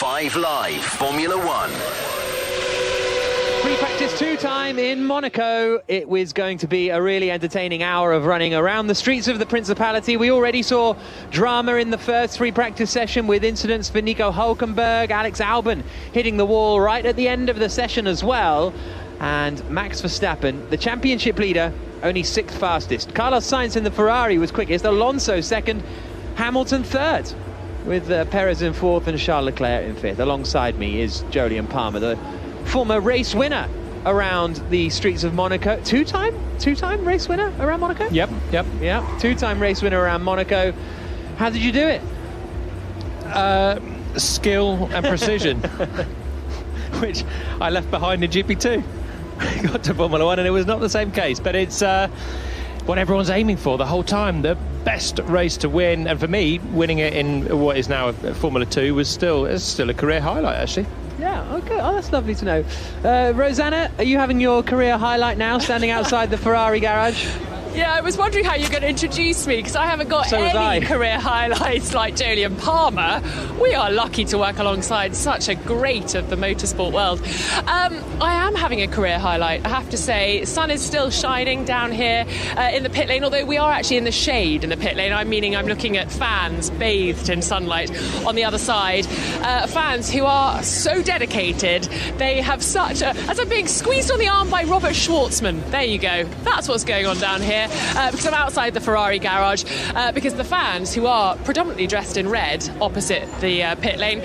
5 Live Formula One. Free practice 2 time in Monaco. It was going to be a really entertaining hour of running around the streets of the Principality. We already saw drama in the first free practice session with incidents for Nico Hülkenberg, Alex Albon hitting the wall right at the end of the session as well. And Max Verstappen, the championship leader, only 6th fastest. Carlos Sainz in the Ferrari was quickest, Alonso 2nd, Hamilton 3rd, with Perez in 4th and Charles Leclerc in 5th. Alongside me is Jolyon Palmer, the former race winner around the streets of Monaco. Two-time race winner around Monaco? Yep. Two-time race winner around Monaco. How did you do it? Skill and precision, which I left behind in GP2. Got to Formula One and it was not the same case, but it's what everyone's aiming for the whole time. The best race to win, and for me, winning it in what is now Formula 2 was still a career highlight, actually. Yeah, okay. Oh, that's lovely to know. Rosanna, are you having your career highlight now, standing outside the Ferrari garage? Yeah, I was wondering how you're going to introduce me, because I haven't got any career highlights like Jolyon Palmer. We are lucky to work alongside such a great of the motorsport world. I am having a career highlight, I have to say. Sun is still shining down here in the pit lane, although we are actually in the shade in the pit lane. I'm looking at fans bathed in sunlight on the other side. Fans who are so dedicated. They have such a... As I'm being squeezed on the arm by Robert Schwartzman. There you go. That's what's going on down here. Because I'm outside the Ferrari garage, because the fans, who are predominantly dressed in red opposite the pit lane,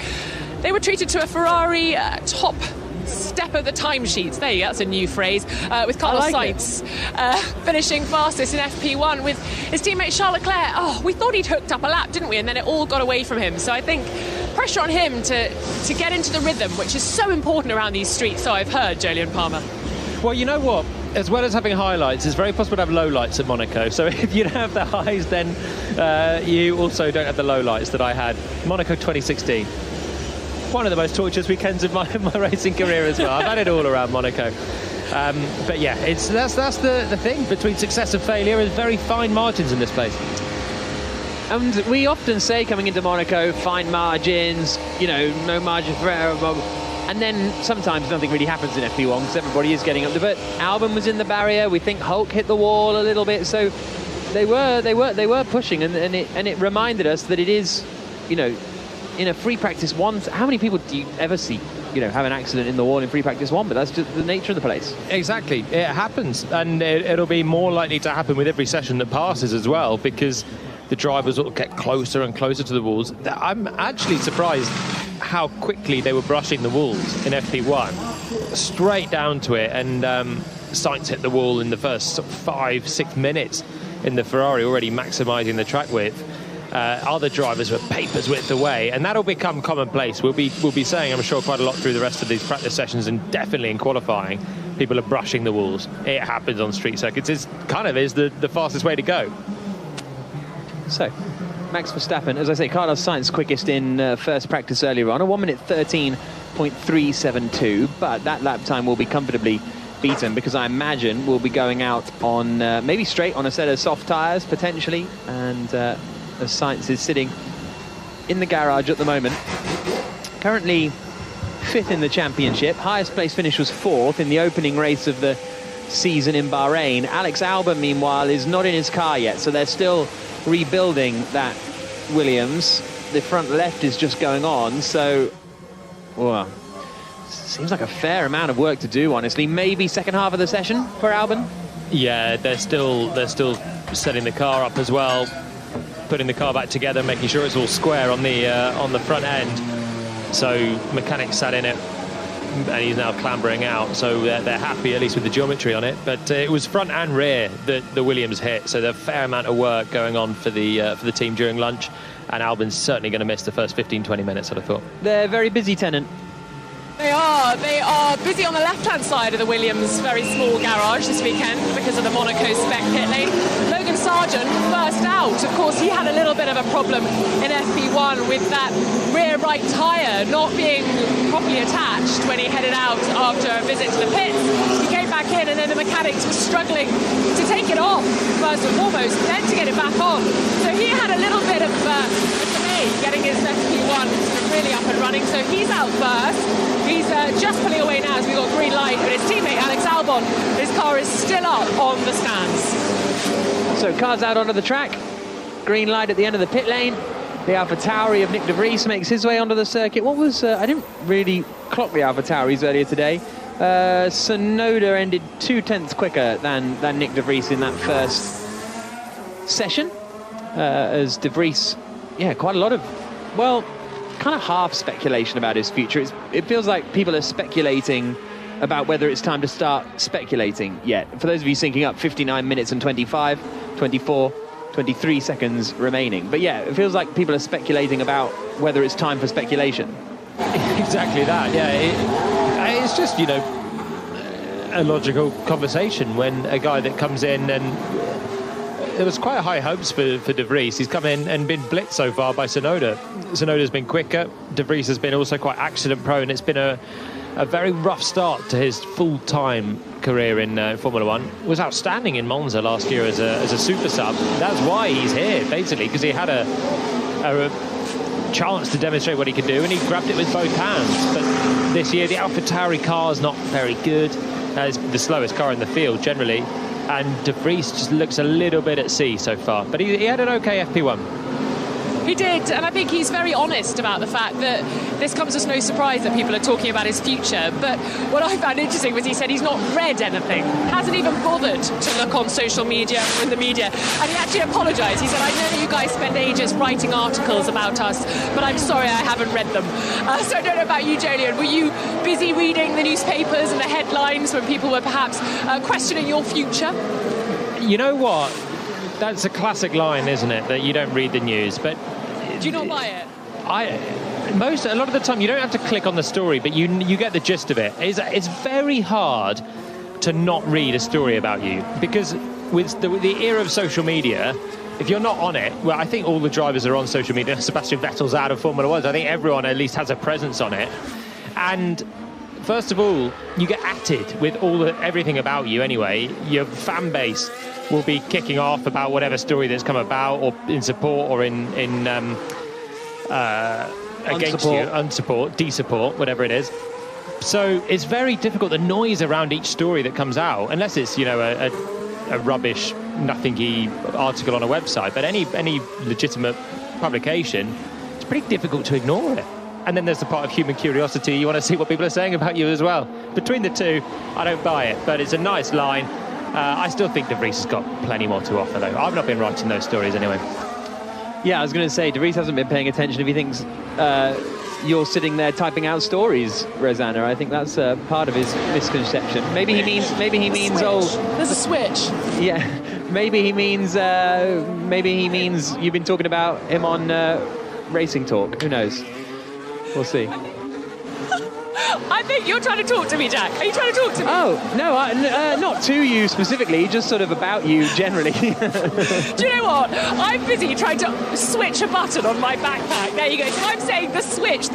they were treated to a Ferrari top step of the timesheets. There you go, that's a new phrase, with Carlos Sainz finishing fastest in FP1 with his teammate Charles Leclerc. Oh, we thought he'd hooked up a lap, didn't we? And then it all got away from him. So I think pressure on him to get into the rhythm, which is so important around these streets. So I've heard, Jolyon Palmer. Well, you know what? As well as having highlights, it's very possible to have lowlights at Monaco. So if you don't have the highs, then you also don't have the lowlights that I had. Monaco 2016. One of the most torturous weekends of my racing career as well. I've had it all around Monaco. But yeah, that's the thing. Between success and failure is very fine margins in this place. And we often say, coming into Monaco, fine margins, no margin for error. And then sometimes nothing really happens in FP1 because everybody is getting up there. But Albon was in the barrier. We think Hulk hit the wall a little bit. So they were pushing, and it reminded us that it is, in a free practice 1. How many people do you ever see, have an accident in the wall in free practice 1? But that's just the nature of the place. Exactly, it happens, and it'll be more likely to happen with every session that passes as well, because the drivers will get closer and closer to the walls. I'm actually surprised how quickly they were brushing the walls in FP1, straight down to it, and Sainz hit the wall in the first 5-6 minutes in the Ferrari, already maximising the track width. Other drivers were papers width away, and that'll become commonplace. We'll be saying, I'm sure, quite a lot through the rest of these practice sessions, and definitely in qualifying, people are brushing the walls. It happens on street circuits. It's the fastest way to go. So, Max Verstappen, as I say, Carlos Sainz quickest in first practice earlier on, a 1:13.372, but that lap time will be comfortably beaten because I imagine we'll be going out on maybe straight on a set of soft tyres potentially, and as Sainz is sitting in the garage at the moment, currently 5th in the championship. Highest place finish was 4th in the opening race of the season in Bahrain. Alex Albon, meanwhile, is not in his car yet, so they're still rebuilding that Williams. The front left is just going on, so well, seems like a fair amount of work to do, honestly. Maybe second half of the session for Albon. Yeah, they're still setting the car up as well, putting the car back together, making sure it's all square on the front end. So mechanics sat in it, and he's now clambering out, so they're happy at least with the geometry on it. But it was front and rear that the Williams hit, so there's a fair amount of work going on for the team during lunch, and Albon's certainly going to miss the first 15-20 minutes, I'd have thought. They're very busy, Tennant. They are busy on the left-hand side of the Williams' very small garage this weekend because of the Monaco spec pit lane. Logan Sargent first out. Of course, he had a little bit of a problem in FP1 with that rear right tyre not being properly attached when he headed out after a visit to the pits. He came back in, and then the mechanics were struggling to take it off first and foremost, then to get it back on. So he had a little bit of a delay getting his FP1 really up and running. running, so he's out first. He's just pulling away now as we've got green light, but his teammate Alex Albon, his car is still up on the stands. So cars out onto the track, green light at the end of the pit lane. The AlphaTauri of Nick de Vries makes his way onto the circuit. What was, I didn't really clock the AlphaTauris earlier today. Sonoda ended 0.2 quicker than Nick de Vries in that first session. As de Vries, quite a lot of, well, kind of half speculation about his future. It feels like people are speculating about whether it's time to start speculating yet. For those of you syncing up, 59 minutes and 25, 24, 23 seconds remaining. But yeah, it feels like people are speculating about whether it's time for speculation. Exactly that, yeah. It's just, a logical conversation when a guy that comes in, and there was quite high hopes for De Vries. He's come in and been blitzed so far by Sonoda. Sonoda's been quicker. De Vries has been also quite accident prone. It's been a very rough start to his full-time career in Formula One. Was outstanding in Monza last year as a super sub. That's why he's here, basically, because he had a chance to demonstrate what he could do, and he grabbed it with both hands. But this year, the AlphaTauri car is not very good. It's the slowest car in the field, generally. And De Vries just looks a little bit at sea so far. But he had an okay FP1. He did, and I think he's very honest about the fact that this comes as no surprise that people are talking about his future. But what I found interesting was he said he's not read anything, hasn't even bothered to look on social media or in the media. And he actually apologised. He said, I know that you guys spend ages writing articles about us, but I'm sorry I haven't read them. So I don't know about you, Jolyon. Were you busy reading the newspapers and the headlines when people were perhaps questioning your future? You know what? That's a classic line, isn't it? That you don't read the news, but do you not buy it? A lot of the time you don't have to click on the story, but you get the gist of it. It's very hard to not read a story about you, because with the era of social media, if you're not on it, well, I think all the drivers are on social media. Sebastian Vettel's out of Formula One. I think everyone at least has a presence on it. And first of all, you get atted with everything about you anyway. Your fan base will be kicking off about whatever story that's come about, or in support, or in against you, unsupport, de-support, whatever it is. So it's very difficult, the noise around each story that comes out, unless it's a rubbish, nothingy article on a website. But any legitimate publication, it's pretty difficult to ignore it. And then there's the part of human curiosity. You want to see what people are saying about you as well. Between the two, I don't buy it, but it's a nice line. I still think De Vries has got plenty more to offer, though. I've not been writing those stories anyway. Yeah, I was going to say, De Vries hasn't been paying attention if he thinks you're sitting there typing out stories, Rosanna. I think that's part of his misconception. Maybe he means There's a switch. Yeah, maybe he means you've been talking about him on Racing Talk. Who knows? We'll see. I think you're trying to talk to me, Jack. Are you trying to talk to me? Oh, no, not to you specifically, just sort of about you generally. Do you know what? I'm busy trying to switch a button on my backpack. There you go. So I'm saying the switch,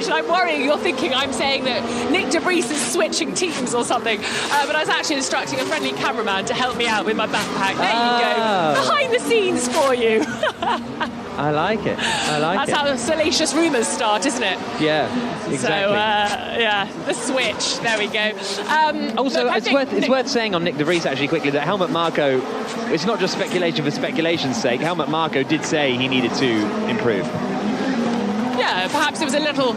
and I'm worrying you're thinking I'm saying that Nick de Vries is switching teams or something. But I was actually instructing a friendly cameraman to help me out with my backpack. There you go. Behind the scenes for you. I like it. That's how the salacious rumours start, isn't it? Yeah, exactly. So, the switch. There we go. Also, it's worth saying on Nick de Vries, actually, quickly, that Helmut Marko, it's not just speculation for speculation's sake. Helmut Marko did say he needed to improve. Yeah, perhaps it was a little,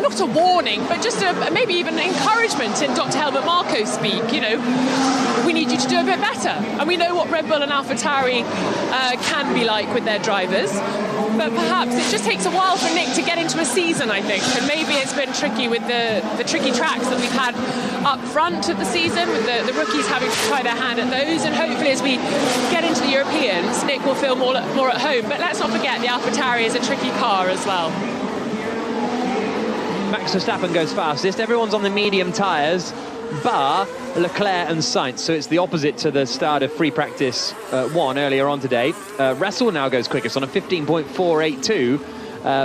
not a warning, but just maybe even encouragement in Dr. Helmut Marko speak. We need you to do a bit better. And we know what Red Bull and AlphaTauri can be like with their drivers. But perhaps it just takes a while for Nick to get into a season, I think. And maybe it's been tricky with the tricky tracks that we've had up front of the season, with the rookies having to try their hand at those. And hopefully as we get into the Europeans, Nick will feel more at home. But let's not forget, the AlphaTauri is a tricky car as well. Max Verstappen goes fastest. Everyone's on the medium tyres, bar Leclerc and Sainz. So it's the opposite to the start of free practice 1 earlier on today. Russell now goes quickest on a 15.482,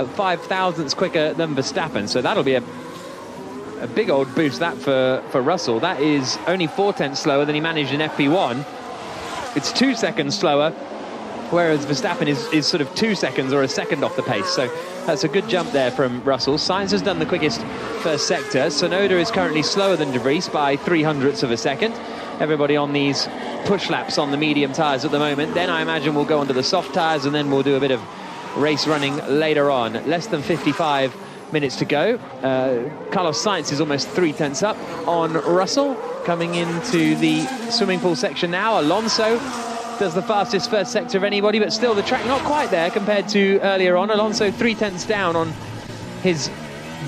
5 thousandths quicker than Verstappen. So that'll be a big old boost that for Russell. That is only 4 tenths slower than he managed in FP1. It's 2 seconds slower, whereas Verstappen is sort of 2 seconds or a second off the pace. So That's a good jump there from Russell. Sainz has done the quickest first sector. Tsunoda is currently slower than De Vries by 0.03 of a second. Everybody on these push laps on the medium tyres at the moment. Then I imagine we'll go onto the soft tyres and then we'll do a bit of race running later on. Less than 55 minutes to go. Carlos Sainz is almost 0.3 up on Russell. Coming into the swimming pool section now. Alonso does the fastest first sector of anybody, but still the track not quite there compared to earlier on. Alonso 0.3 down on his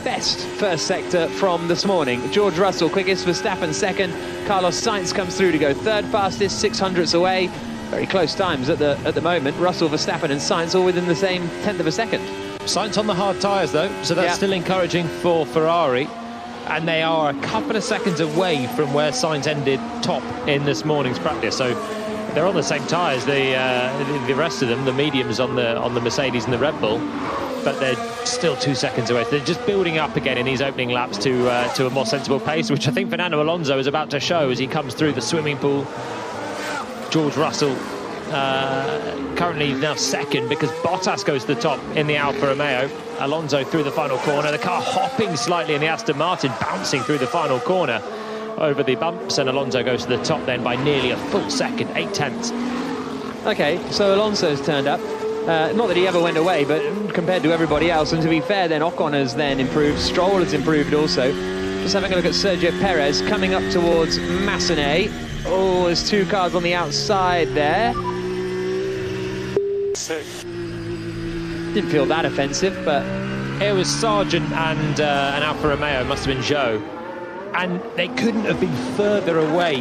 best first sector from this morning. George Russell quickest, Verstappen second. Carlos Sainz comes through to go third fastest, 0.06 away. Very close times at the moment. Russell, Verstappen and Sainz all within the same 1/10 of a second. Sainz on the hard tyres though, so that's still encouraging for Ferrari. And they are a couple of seconds away from where Sainz ended top in this morning's practice. So they're on the same tyres. The rest of them, the mediums on the Mercedes and the Red Bull, but they're still 2 seconds away. They're just building up again in these opening laps to a more sensible pace, which I think Fernando Alonso is about to show as he comes through the swimming pool. George Russell currently now second because Bottas goes to the top in the Alfa Romeo. Alonso through the final corner. The car hopping slightly in the Aston Martin, bouncing through the final corner over the bumps, and Alonso goes to the top then by nearly a full second, 0.8. Okay, so Alonso's turned up. Not that he ever went away, but compared to everybody else, and to be fair then, Ocon has then improved, Stroll has improved also. Just having a look at Sergio Perez coming up towards Massenet. Oh, there's 2 cars on the outside there. Didn't feel that offensive, but it was Sargent and an Alfa Romeo, must have been Zhou, and they couldn't have been further away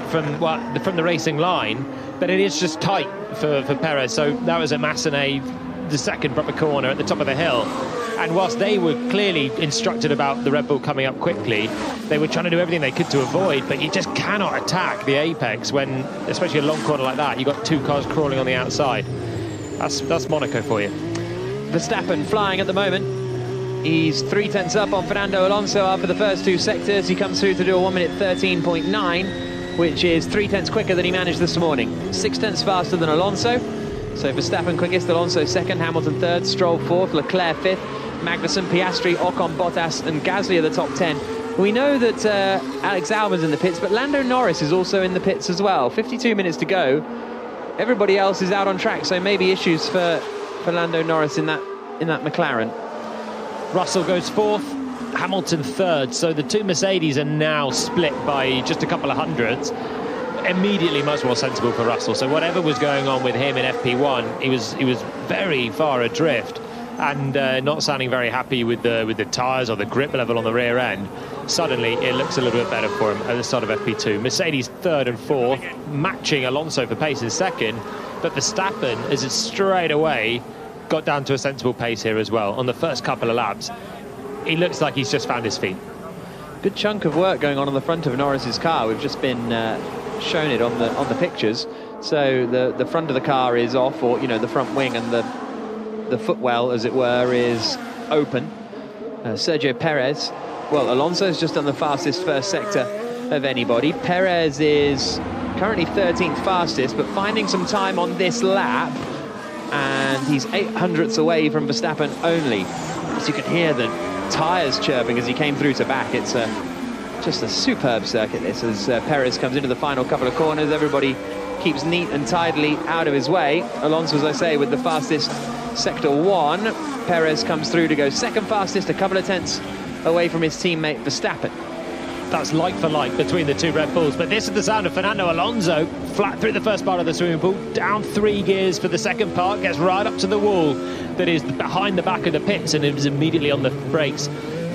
from the racing line. But it is just tight for Perez. So that was a Massenet, the second proper corner at the top of the hill. And whilst they were clearly instructed about the Red Bull coming up quickly, they were trying to do everything they could to avoid, but you just cannot attack the apex when, especially a long corner like that, you've got 2 cars crawling on the outside. That's Monaco for you. Verstappen flying at the moment. He's 0.3 up on Fernando Alonso after the first 2 sectors. He comes through to do a 1 minute 13.9, which is 0.3 quicker than he managed this morning. 0.6 faster than Alonso. So Verstappen quickest, Alonso second, Hamilton third, Stroll fourth, Leclerc fifth, Magnussen, Piastri, Ocon, Bottas and Gasly are the top 10. We know that Alex Albon's in the pits, but Lando Norris is also in the pits as well. 52 minutes to go. Everybody else is out on track, so maybe issues for Lando Norris in that McLaren. Russell goes fourth, Hamilton third, so the 2 Mercedes are now split by just a couple of hundreds. Immediately much more sensible for Russell. So whatever was going on with him in FP1, he was very far adrift and not sounding very happy with the tyres or the grip level on the rear end. Suddenly it looks a little bit better for him at the start of FP2. Mercedes third and fourth, matching Alonso for pace in second, but Verstappen is straight away got down to a sensible pace here as well on the first couple of laps. He looks like he's just found his feet. Good chunk of work going on the front of Norris's car. We've just been shown it on the pictures. So the front of the car is off, or the front wing, and the footwell, as it were, is open. Sergio Perez, well, Alonso's just done the fastest first sector of anybody. Perez is currently 13th fastest, but finding some time on this lap, and he's 0.08 away from Verstappen only. As you can hear the tyres chirping as he came through to back. It's just a superb circuit, this, as Perez comes into the final couple of corners. Everybody keeps neat and tidily out of his way. Alonso, as I say, with the fastest sector 1. Perez comes through to go second fastest, a couple of tenths away from his teammate Verstappen. That's like for like between the 2 Red Bulls, but this is the sound of Fernando Alonso, flat through the first part of the swimming pool, down 3 gears for the second part, gets right up to the wall that is behind the back of the pits, and is immediately on the brakes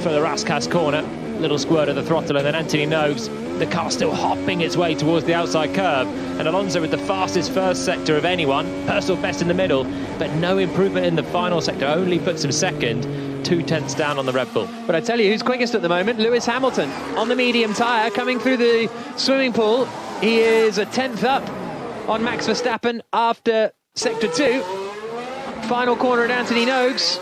for the Raskas corner. Little squirt of the throttle, and then Anthony Nogues, the car still hopping its way towards the outside curve, and Alonso with the fastest first sector of anyone, personal best in the middle, but no improvement in the final sector, only puts him second, 2 tenths down on the Red Bull. But I tell you who's quickest at the moment, Lewis Hamilton on the medium tyre coming through the swimming pool. He is a 10th up on Max Verstappen after sector 2. Final corner at Anthony Nogues.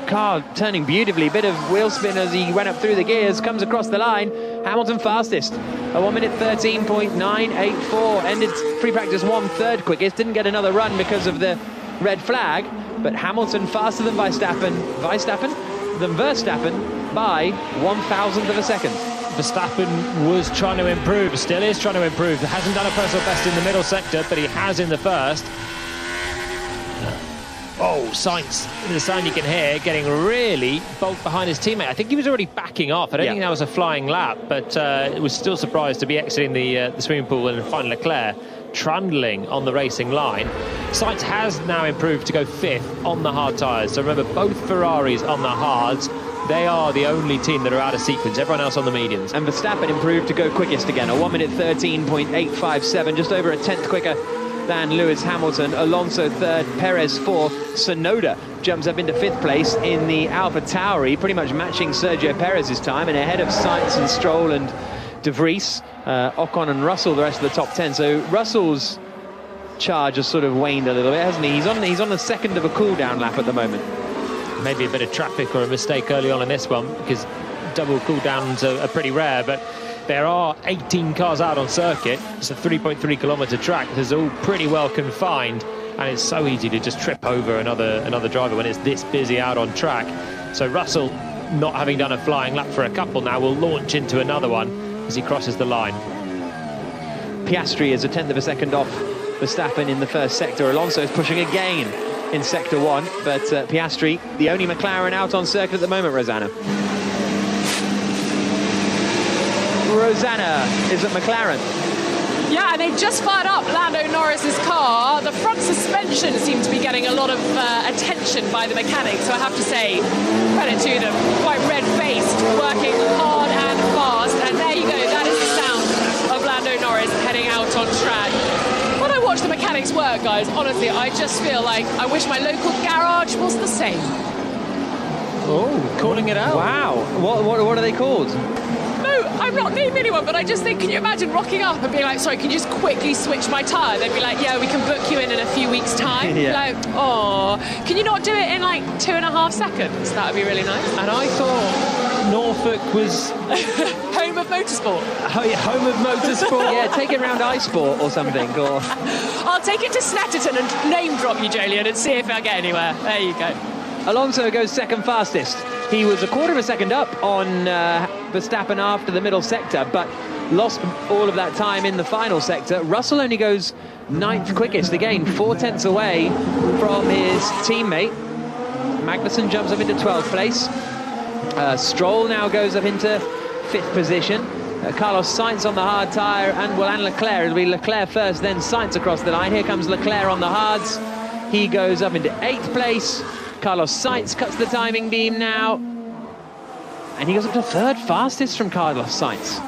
Car turning beautifully, bit of wheel spin as he went up through the gears, comes across the line. Hamilton fastest, a 1 minute 13.984, ended free practice 1/3 quickest, didn't get another run because of the red flag, but Hamilton faster than Verstappen by 1,000th of a second. Verstappen was trying to improve, still is trying to improve. Hasn't done a personal best in the middle sector, but he has in the first. Oh, Sainz, the sound you can hear, getting really bulked behind his teammate. I think he was already backing off. I don't think that was a flying lap, but it was still surprised to be exiting the swimming pool and find Leclerc trundling on the racing line. Sainz has now improved to go 5th on the hard tyres. So remember, both Ferraris on the hards. They are the only team that are out of sequence, everyone else on the mediums. And Verstappen improved to go quickest again, a 1 minute 13.857, just over a tenth quicker than Lewis Hamilton. Alonso 3rd, Perez 4th. Tsunoda jumps up into 5th place in the Alpha Tauri, pretty much matching Sergio Perez's time, and ahead of Sainz and Stroll and De Vries, Ocon and Russell, the rest of the top 10. So Russell's charge has sort of waned a little bit, hasn't he? He's on the second of a cool-down lap at the moment. Maybe a bit of traffic or a mistake early on in this one, because double cool-downs are pretty rare, but there are 18 cars out on circuit. It's a 3.3 kilometre track. This is all pretty well confined, and it's so easy to just trip over another driver when it's this busy out on track. So Russell, not having done a flying lap for a couple now, will launch into another one as he crosses the line. Piastri is a tenth of a second off Verstappen in the first sector. Alonso is pushing again in sector 1, but Piastri, the only McLaren out on circuit at the moment, Rosanna. Rosanna is at McLaren. Yeah, and they've just fired up Lando Norris's car. The front suspension seemed to be getting a lot of attention by the mechanics, so I have to say, credit to them. Quite red-faced, working hard and fast, and there you go, that is the sound of Lando Norris heading out on track. When I watch the mechanics work, guys, honestly, I just feel like I wish my local garage was the same. Oh, calling it out. Wow. What are they called? I'm not naming anyone, but I just think, can you imagine rocking up and being like, sorry, can you just quickly switch my tyre? They'd be like, yeah, we can book you in a few weeks' time. Yeah. Like, oh, can you not do it in like 2.5 seconds? That would be really nice. And I thought Norfolk was home of motorsport. Oh, yeah, home of motorsport. Yeah, take it round iSport or something. Or I'll take it to Snetterton and name drop you, Jolyon, and see if I get anywhere. There you go. Alonso goes second fastest. He was a quarter of a second up on Verstappen after the middle sector, but lost all of that time in the final sector. Russell only goes 9th quickest, again 4 tenths away from his teammate. Magnussen jumps up into 12th place. Stroll now goes up into 5th position. Carlos Sainz on the hard tyre, and Leclerc. It'll be Leclerc first, then Sainz across the line. Here comes Leclerc on the hards. He goes up into 8th place. Carlos Sainz cuts the timing beam now, and he goes up to 3rd fastest from Carlos Sainz.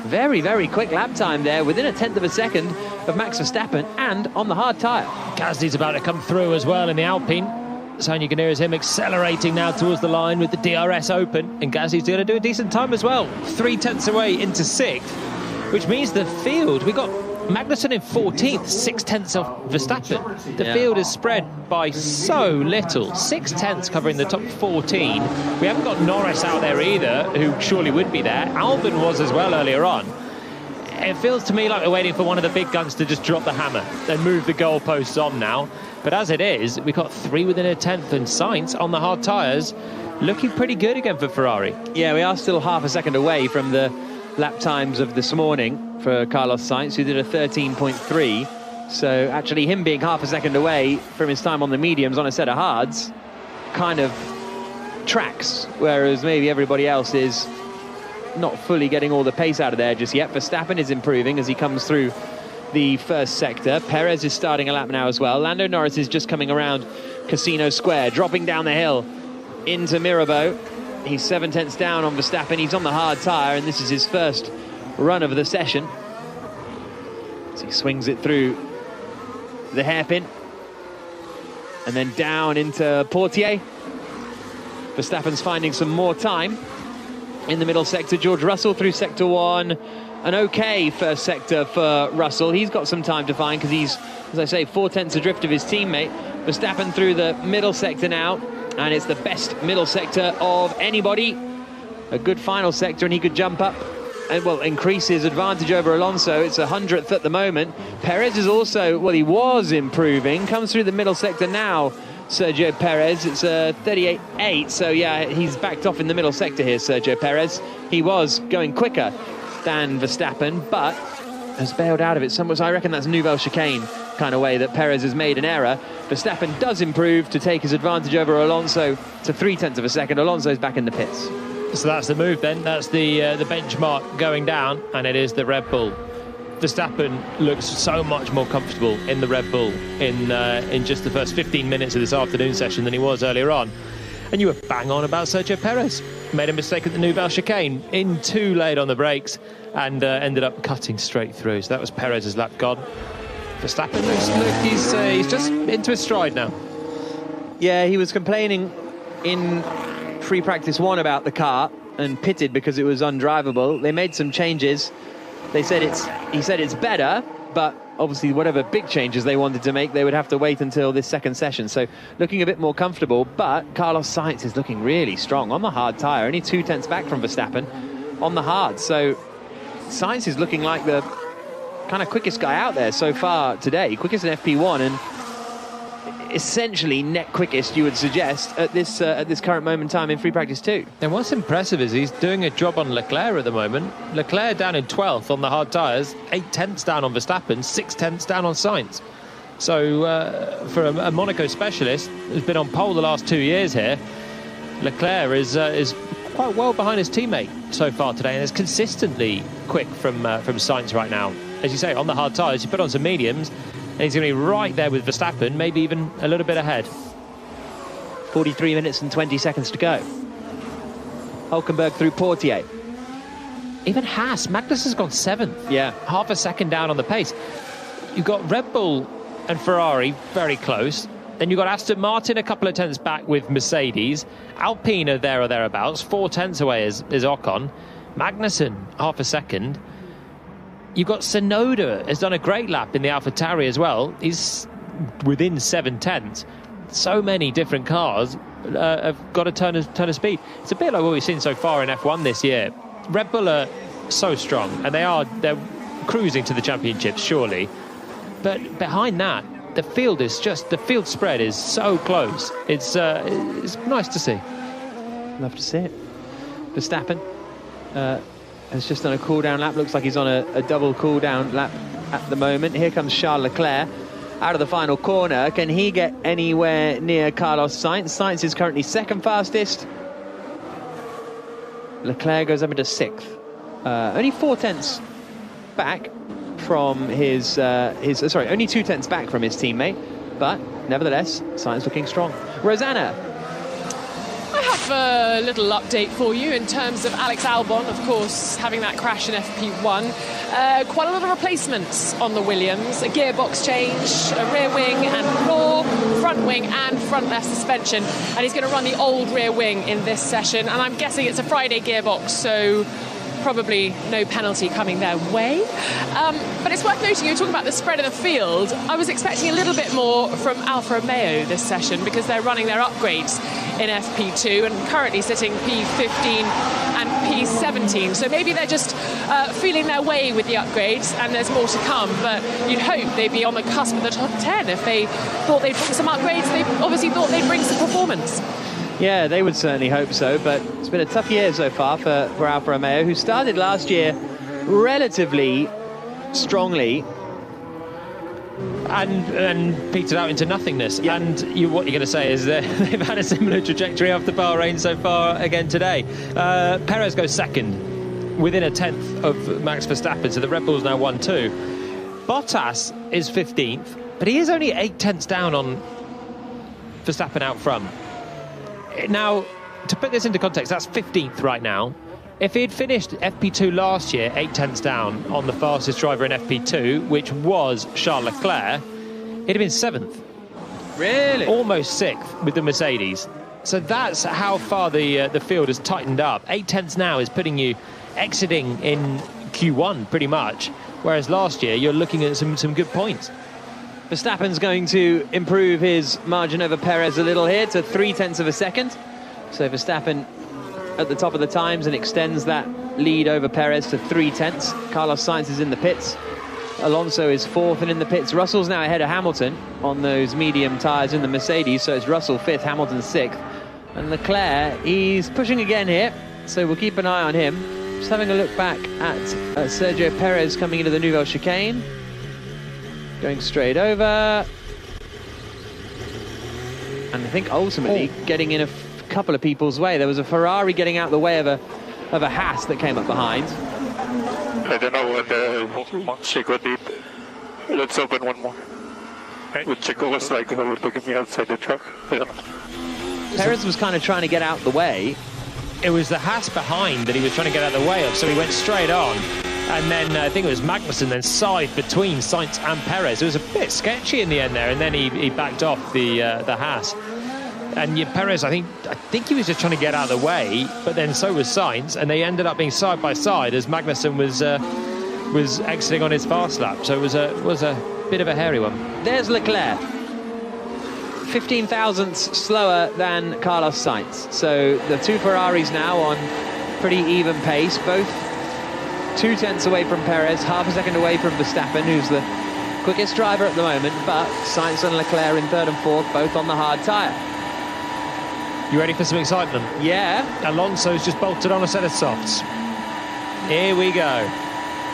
Very, very quick lap time there, within a tenth of a second of Max Verstappen, and on the hard tyre. Gasly's about to come through as well in the Alpine. So you can hear is him accelerating now towards the line with the DRS open, and Gasly's going to do a decent time as well. 3 tenths away into 6th, which means the field, we got Magnussen in 14th, 6 tenths off Verstappen. The field is spread by so little. 6 tenths covering the top 14. We haven't got Norris out there either, who surely would be there. Albon was as well earlier on. It feels to me like we're waiting for one of the big guns to just drop the hammer and move the goalposts on now. But as it is, we've got 3 within a tenth, and Sainz on the hard tyres looking pretty good again for Ferrari. Yeah, we are still half a second away from the lap times of this morning for Carlos Sainz, who did a 13.3. So actually him being half a second away from his time on the mediums on a set of hards kind of tracks, whereas maybe everybody else is not fully getting all the pace out of there just yet. Verstappen is improving as he comes through the first sector. Perez is starting a lap now as well. Lando Norris is just coming around Casino Square, dropping down the hill into Mirabeau. He's 7 tenths down on Verstappen. He's on the hard tyre, and this is his first run of the session. So he swings it through the hairpin and then down into Portier. Verstappen's finding some more time in the middle sector. George Russell through sector 1. An okay first sector for Russell. He's got some time to find because he's, as I say, 4 tenths adrift of his teammate. Verstappen through the middle sector now, and it's the best middle sector of anybody. A good final sector, and he could jump up and, well, increase his advantage over Alonso. It's 100th at the moment. Perez is also, well, he was improving. Comes through the middle sector now Sergio Perez. It's 38.8, so yeah, he's backed off in the middle sector here, Sergio Perez. He was going quicker than Verstappen, but has bailed out of it somewhat. So I reckon that's Nouvelle chicane kind of way that Perez has made an error. Verstappen does improve to take his advantage over Alonso to 0.3 of a second. Alonso's back in the pits. So that's the move then. That's the benchmark going down, and it is the Red Bull. Verstappen looks so much more comfortable in the Red Bull in just the first 15 minutes of this afternoon session than he was earlier on. And you were bang on about Sergio Perez. Made a mistake at the Nouvelle chicane, in too late on the brakes, and ended up cutting straight through. So that was Perez's lap gone. Verstappen looks like he's just into his stride now. Yeah, he was complaining in free practice 1 about the car and pitted because it was undrivable. They made some changes. He said it's better, but obviously whatever big changes they wanted to make, they would have to wait until this second session. So looking a bit more comfortable, but Carlos Sainz is looking really strong on the hard tyre, only 0.2 back from Verstappen on the hard. So Sainz is looking like the kind of quickest guy out there so far today, quickest in FP1, and essentially net quickest, you would suggest, at this current moment in time in free practice 2. And what's impressive is he's doing a job on Leclerc at the moment. Leclerc down in 12th on the hard tyres, 0.8 down on Verstappen, 0.6 down on Sainz. So for a Monaco specialist who's been on pole the last 2 years here, Leclerc is quite well behind his teammate so far today, and is consistently quick from Sainz right now. As you say, on the hard tyres, you put on some mediums, and he's going to be right there with Verstappen, maybe even a little bit ahead. 43 minutes and 20 seconds to go. Hulkenberg through Portier. Even Haas, Magnus has gone 7th. Yeah. Half a second down on the pace. You've got Red Bull and Ferrari very close. Then you've got Aston Martin a couple of tenths back with Mercedes. Alpine are there or thereabouts. 0.4 away is Ocon. Magnussen, half a second. You've got Tsunoda has done a great lap in the AlphaTauri as well. He's within 0.7. So many different cars have got a ton of speed. It's a bit like what we've seen so far in F1 this year. Red Bull are so strong, and they're cruising to the championships, surely. But behind that, the field spread is so close. It's nice to see. Love to see it. Verstappen has just done a cool-down lap. Looks like he's on a double cool-down lap at the moment. Here comes Charles Leclerc out of the final corner. Can he get anywhere near Carlos Sainz? Sainz is currently second fastest. Leclerc goes up into 6th. Only 0.4 back from only 0.2 back from his teammate, but nevertheless, Sainz looking strong. Rosanna. I have a little update for you in terms of Alex Albon, of course, having that crash in FP1. Quite a lot of replacements on the Williams. A gearbox change, a rear wing and floor, front wing and front left suspension. And he's going to run the old rear wing in this session. And I'm guessing it's a Friday gearbox, so probably no penalty coming their way. But it's worth noting, you're talking about the spread of the field. I was expecting a little bit more from Alfa Romeo this session because they're running their upgrades in FP2 and currently sitting P15 and P17. So maybe they're just feeling their way with the upgrades and there's more to come. But you'd hope they'd be on the cusp of the top 10 if they thought they'd bring some upgrades. They obviously thought they'd bring some performance. Yeah, they would certainly hope so, but it's been a tough year so far for Alfa Romeo, who started last year relatively strongly and petered out into nothingness. Yeah. And what you're going to say is that they've had a similar trajectory after Bahrain so far again today. Perez goes second, within 0.1 of Max Verstappen, so the Red Bull's now 1-2. Bottas is 15th, but he is only 0.8 down on Verstappen out front. Now, to put this into context, that's 15th right now. If he had finished FP2 last year, 0.8 down on the fastest driver in FP2, which was Charles Leclerc, he'd have been 7th. Really? Almost 6th with the Mercedes. So that's how far the field has tightened up. 0.8 now is putting you exiting in Q1 pretty much, whereas last year you're looking at some good points. Verstappen's going to improve his margin over Perez a little here to 0.3 of a second. So Verstappen at the top of the times and extends that lead over Perez to 0.3. Carlos Sainz is in the pits. Alonso is 4th and in the pits. Russell's now ahead of Hamilton on those medium tyres in the Mercedes, so it's Russell 5th, Hamilton 6th. And Leclerc, he's pushing again here, so we'll keep an eye on him. Just having a look back at Sergio Perez coming into the Nouvelle chicane. Going straight over. And I think ultimately getting in a couple of people's way. There was a Ferrari getting out the way of a Haas that came up behind. I don't know what Chico did. Let's open one more. But Chico was like looking me outside the truck. I don't know. Perez was kind of trying to get out the way. It was the Haas behind that he was trying to get out of the way of, so he went straight on. And then I think it was Magnussen then side between Sainz and Perez. It was a bit sketchy in the end there, and then he backed off the Haas. And Perez, I think he was just trying to get out of the way, but then so was Sainz, and they ended up being side by side as Magnussen was exiting on his fast lap. So it was a bit of a hairy one. There's Leclerc, 15 thousandths slower than Carlos Sainz. So the two Ferraris now on pretty even pace, both 2 tenths away from Perez, half a second away from Verstappen, who's the quickest driver at the moment, but Sainz and Leclerc in 3rd and 4th, both on the hard tyre. You ready for some excitement? Yeah. Alonso's just bolted on a set of softs. Here we go.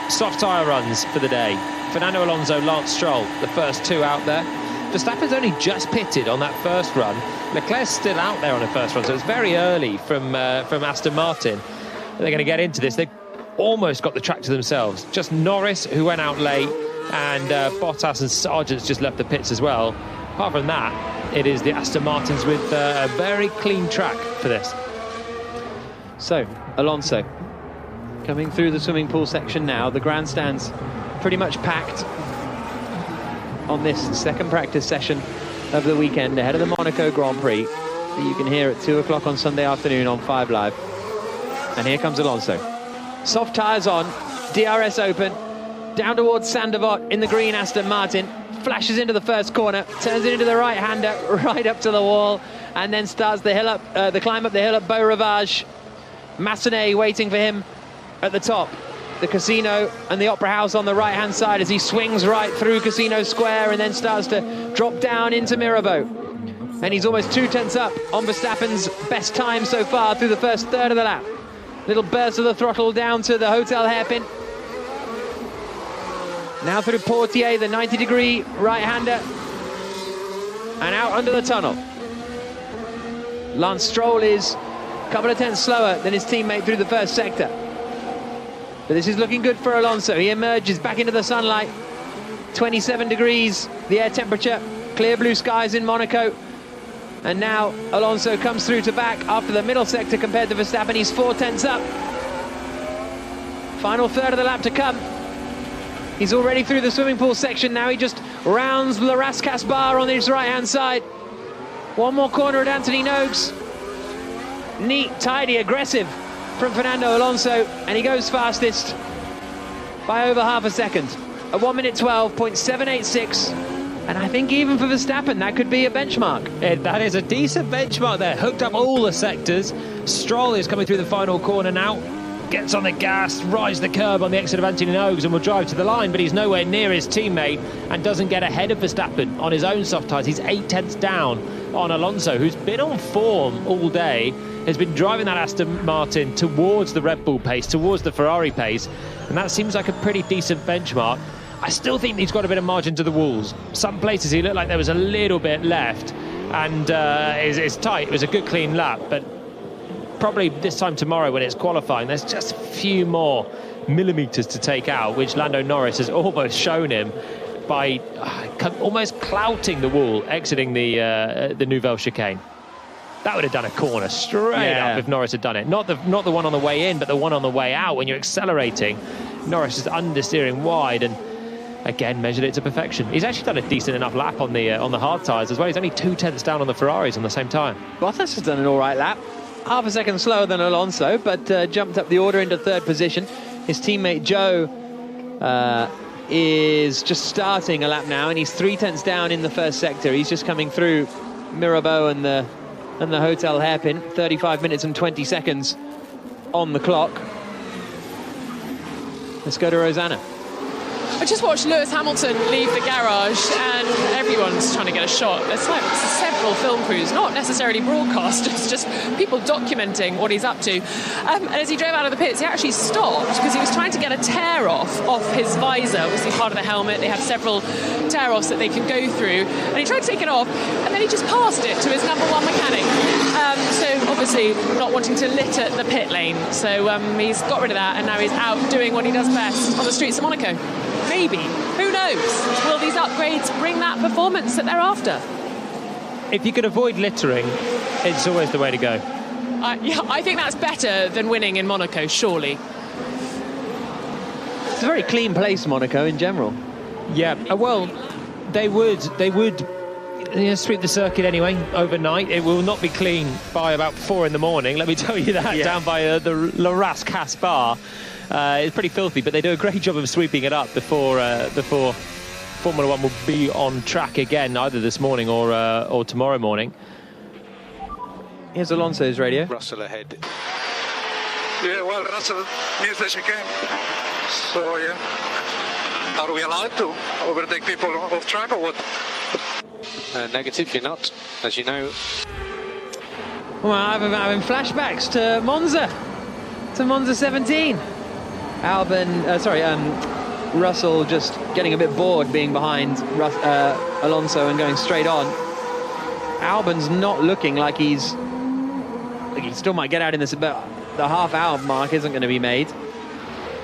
Soft tyre runs for the day. Fernando Alonso, Lance Stroll, the first 2 out there. Verstappen's only just pitted on that first run. Leclerc's still out there on the first run, so it's very early from Aston Martin. They're going to get into this. They've almost got the track to themselves. Just Norris, who went out late, and Bottas and Sargent's just left the pits as well. Apart from that, it is the Aston Martins with a very clean track for this. So, Alonso coming through the swimming pool section now. The grandstand's pretty much packed on this second practice session of the weekend ahead of the Monaco Grand Prix that you can hear at 2 o'clock on Sunday afternoon on 5 Live. And here comes Alonso. Soft tyres on, DRS open, down towards Sandoval in the green Aston Martin. Flashes into the first corner, turns it into the right-hander, right up to the wall, and then starts the hill up, the climb up the hill at Beau Rivage. Massenet waiting for him at the top. The casino and the Opera House on the right-hand side as he swings right through Casino Square and then starts to drop down into Mirabeau. And he's almost 2 tenths up on Verstappen's best time so far through the first third of the lap. Little burst of the throttle down to the hotel hairpin. Now through Portier, the 90-degree right-hander, and out under the tunnel. Lance Stroll is a couple of tenths slower than his teammate through the first sector. But this is looking good for Alonso. He emerges back into the sunlight. 27 degrees, the air temperature, clear blue skies in Monaco. And now Alonso comes through to back after the middle sector compared to Verstappen. He's 4 tenths up. Final third of the lap to come. He's already through the swimming pool section now. He just rounds La Rascasse bar on his right-hand side. One more corner at Anthony Noakes. Neat, tidy, aggressive from Fernando Alonso, and he goes fastest by over half a second at 1 minute 12.786. And I think even for Verstappen, that could be a benchmark. That is a decent benchmark there. Hooked up all the sectors. Stroll is coming through the final corner now. Gets on the gas, rides the curb on the exit of Anthony Noakes and will drive to the line, but he's nowhere near his teammate and doesn't get ahead of Verstappen on his own soft tyres. He's 8 tenths down on Alonso, who's been on form all day, has been driving that Aston Martin towards the Red Bull pace, towards the Ferrari pace, and that seems like a pretty decent benchmark. I still think he's got a bit of margin to the walls. Some places he looked like there was a little bit left, and it's tight. It was a good clean lap, but probably this time tomorrow when it's qualifying, there's just a few more millimetres to take out, which Lando Norris has almost shown him by almost clouting the wall, exiting the Nouvelle chicane. That would have done a corner straight up if Norris had done it. Not the one on the way in, but the one on the way out. When you're accelerating, Norris is understeering wide and again measured it to perfection. He's actually done a decent enough lap on the hard tyres as well. He's only 2 tenths down on the Ferraris on the same time. Bottas has done an all right lap. Half a second slower than Alonso, but jumped up the order into 3rd position. His teammate Joe is just starting a lap now, and he's 3 tenths down in the first sector. He's just coming through Mirabeau and the hotel hairpin. 35 minutes and 20 seconds on the clock. Let's go to Rosanna. I just watched Lewis Hamilton leave the garage and everyone's trying to get a shot. There's like several film crews, not necessarily broadcasters, just people documenting what he's up to. And as he drove out of the pits, he actually stopped because he was trying to get a tear off his visor, obviously part of the helmet. They have several tear-offs that they can go through. And he tried to take it off, and then he just passed it to his number one mechanic. So obviously not wanting to litter the pit lane. So he's got rid of that, and now he's out doing what he does best on the streets of Monaco. Maybe. Who knows? Will these upgrades bring that performance that they're after? If you can avoid littering, it's always the way to go. Yeah, I think that's better than winning in Monaco, surely. It's a very clean place, Monaco, in general. Yeah, well, they would sweep the circuit anyway overnight. It will not be clean by about 4 in the morning, let me tell you that, down by the Laras Caspar. It's pretty filthy, but they do a great job of sweeping it up before Formula One will be on track again, either this morning or tomorrow morning. Here's Alonso's radio. Russell ahead. Yeah, well, Russell missed the chicane. So, yeah. Are we allowed to overtake people off track or what? Negative, you're not, as you know. Well, I'm having flashbacks to Monza 17. Russell just getting a bit bored being behind Alonso and going straight on. Albon's not looking like he still might get out in this, but the half-hour mark isn't going to be made.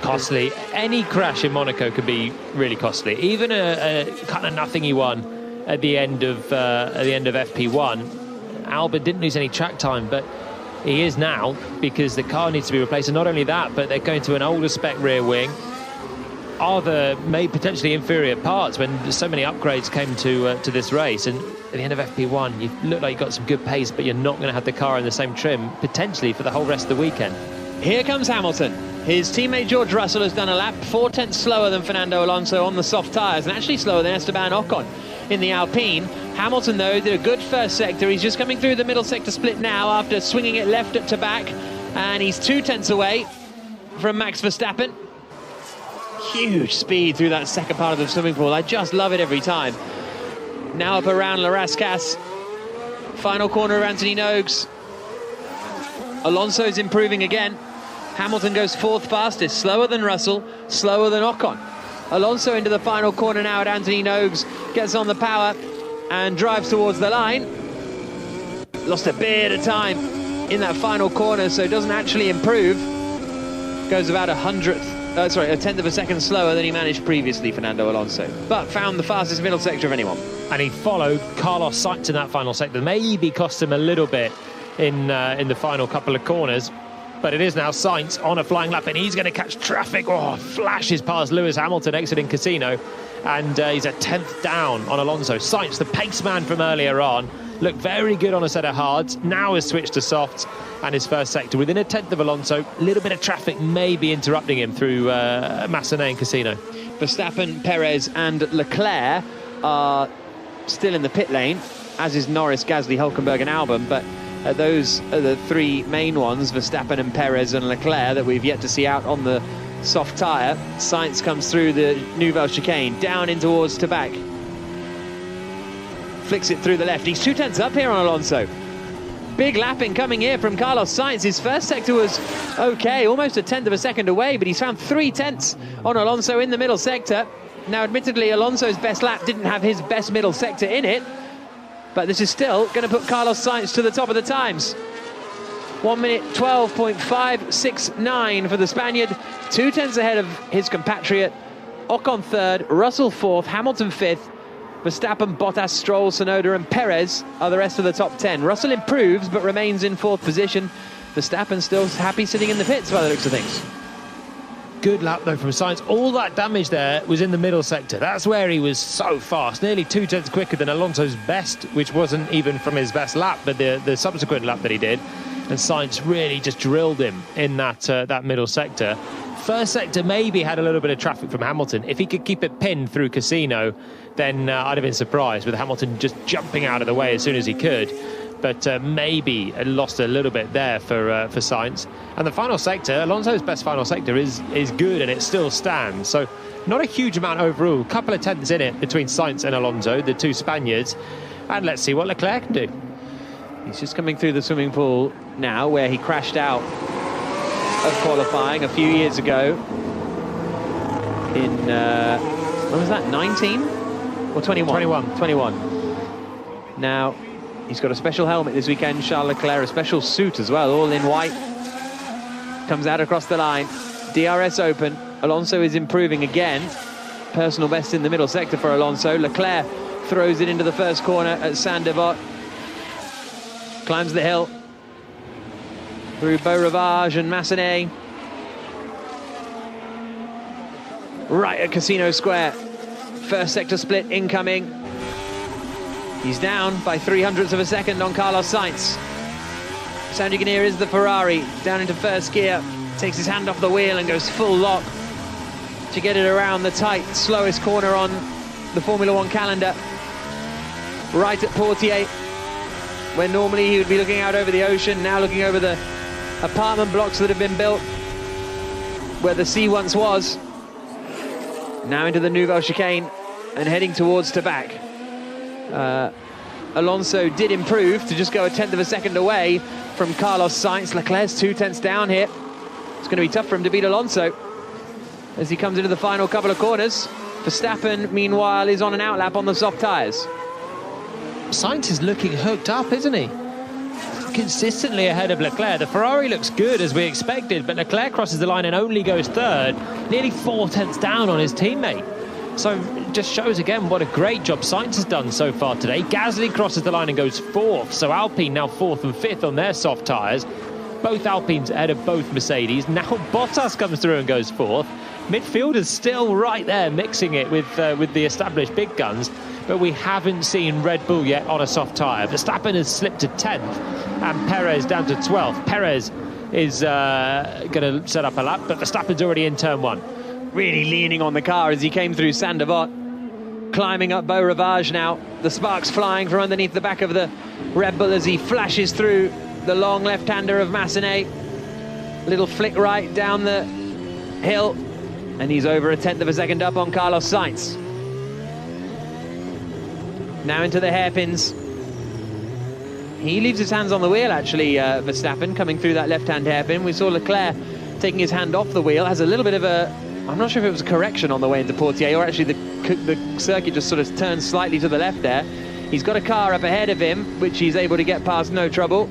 Costly. Any crash in Monaco could be really costly. Even a kind of nothing he won at the end of FP1. Albon didn't lose any track time, but he is now, because the car needs to be replaced. And not only that, but they're going to an older spec rear wing. Are the potentially inferior parts when so many upgrades came to this race? And at the end of FP1, you look like you've got some good pace, but you're not going to have the car in the same trim, potentially, for the whole rest of the weekend. Here comes Hamilton. His teammate George Russell has done a lap 4/10 slower than Fernando Alonso on the soft tyres, and actually slower than Esteban Ocon in the Alpine. Hamilton, though, did a good first sector. He's just coming through the middle sector split now after swinging it left to back, and he's 2/10 away from Max Verstappen. Huge speed through that second part of the swimming pool. I just love it every time. Now up around La Rascasse. Final corner of Anthony Nogues. Alonso's improving again. Hamilton goes 4th fastest, slower than Russell, slower than Ocon. Alonso into the final corner now at Anthony Nogues, gets on the power and drives towards the line. Lost a bit of time in that final corner, so doesn't actually improve. Goes about a tenth of a second slower than he managed previously, Fernando Alonso, but found the fastest middle sector of anyone. And he followed Carlos Sainz in that final sector. Maybe cost him a little bit in the final couple of corners. But it is now Sainz on a flying lap, and he's going to catch traffic. Oh, flashes past Lewis Hamilton exiting Casino, and he's a 10th down on Alonso. Sainz, the pace man from earlier on, looked very good on a set of hards. Now has switched to softs, and his first sector within a 10th of Alonso. A little bit of traffic may be interrupting him through Massenet and Casino. Verstappen, Perez and Leclerc are still in the pit lane, as is Norris, Gasly, Hülkenberg and Albon, but those are the three main ones, Verstappen and Perez and Leclerc, that we've yet to see out on the soft tyre. Sainz comes through the Nouvelle chicane, down in towards Tabac. Flicks it through the left. He's 2/10 up here on Alonso. Big lapping coming here from Carlos Sainz. His first sector was okay, almost a 10th of a second away, but he's found 3/10 on Alonso in the middle sector. Now, admittedly, Alonso's best lap didn't have his best middle sector in it, but this is still going to put Carlos Sainz to the top of the times. 1 minute 12.569 for the Spaniard. 2/10 ahead of his compatriot. Ocon 3rd, Russell 4th, Hamilton 5th. Verstappen, Bottas, Stroll, Tsunoda and Perez are the rest of the top 10. Russell improves but remains in 4th position. Verstappen still happy sitting in the pits by the looks of things. Good lap though from Sainz. All that damage there was in the middle sector. That's where he was so fast, nearly 2/10 quicker than Alonso's best, which wasn't even from his best lap, but the subsequent lap that he did. And Sainz really just drilled him in that middle sector. First sector maybe had a little bit of traffic from Hamilton. If he could keep it pinned through Casino, then I'd have been surprised with Hamilton just jumping out of the way as soon as he could. but maybe lost a little bit there for Sainz. And the final sector, Alonso's best final sector is good, and it still stands. So not a huge amount overall. A couple of tenths in it between Sainz and Alonso, the two Spaniards. And let's see what Leclerc can do. He's just coming through the swimming pool now, where he crashed out of qualifying a few years ago in, when was that, 19 or 21? 21. Now, he's got a special helmet this weekend, Charles Leclerc, a special suit as well, all in white. Comes out across the line, DRS open. Alonso is improving again. Personal best in the middle sector for Alonso. Leclerc throws it into the first corner at Saint-Devote. Climbs the hill through Beau-Rivage and Massenet. Right at Casino Square. First sector split incoming. He's down by 0.03 of a second on Carlos Sainz. Sandy Guinier is the Ferrari, down into first gear. Takes his hand off the wheel and goes full lock to get it around the tight, slowest corner on the Formula One calendar. Right at Portier, where normally he would be looking out over the ocean, now looking over the apartment blocks that have been built where the sea once was. Now into the Nouvelle Chicane and heading towards Tabac. Alonso did improve to just go 1/10 of a second away from Carlos Sainz. Leclerc's 2 tenths down here. It's going to be tough for him to beat Alonso as he comes into the final couple of corners. Verstappen, meanwhile, is on an outlap on the soft tyres. Sainz is looking hooked up, isn't he? Consistently ahead of Leclerc. The Ferrari looks good as we expected, but Leclerc crosses the line and only goes third, nearly 4 tenths down on his teammate. So it just shows again what a great job Sainz has done so far today. Gasly crosses the line and goes fourth, so Alpine now fourth and fifth on their soft tyres. Both Alpines ahead of both Mercedes. Now Bottas comes through and goes fourth. Midfielders still right there mixing it with the established big guns, but we haven't seen Red Bull yet on a soft tyre. Verstappen has slipped to 10th and Perez down to 12th. Perez is going to set up a lap, but Verstappen's already in turn one. Really leaning on the car as he came through Saint-Devote. Climbing up Beau-Rivage now. The sparks flying from underneath the back of the Red Bull as he flashes through the long left-hander of Massenet. Little flick right down the hill. And he's over 1/10 of a second up on Carlos Sainz. Now into the hairpins. He leaves his hands on the wheel, actually, Verstappen, coming through that left-hand hairpin. We saw Leclerc taking his hand off the wheel. Has a little bit of a... I'm not sure if it was a correction on the way into Portier, or actually the circuit just sort of turns slightly to the left there. He's got a car up ahead of him, which he's able to get past no trouble.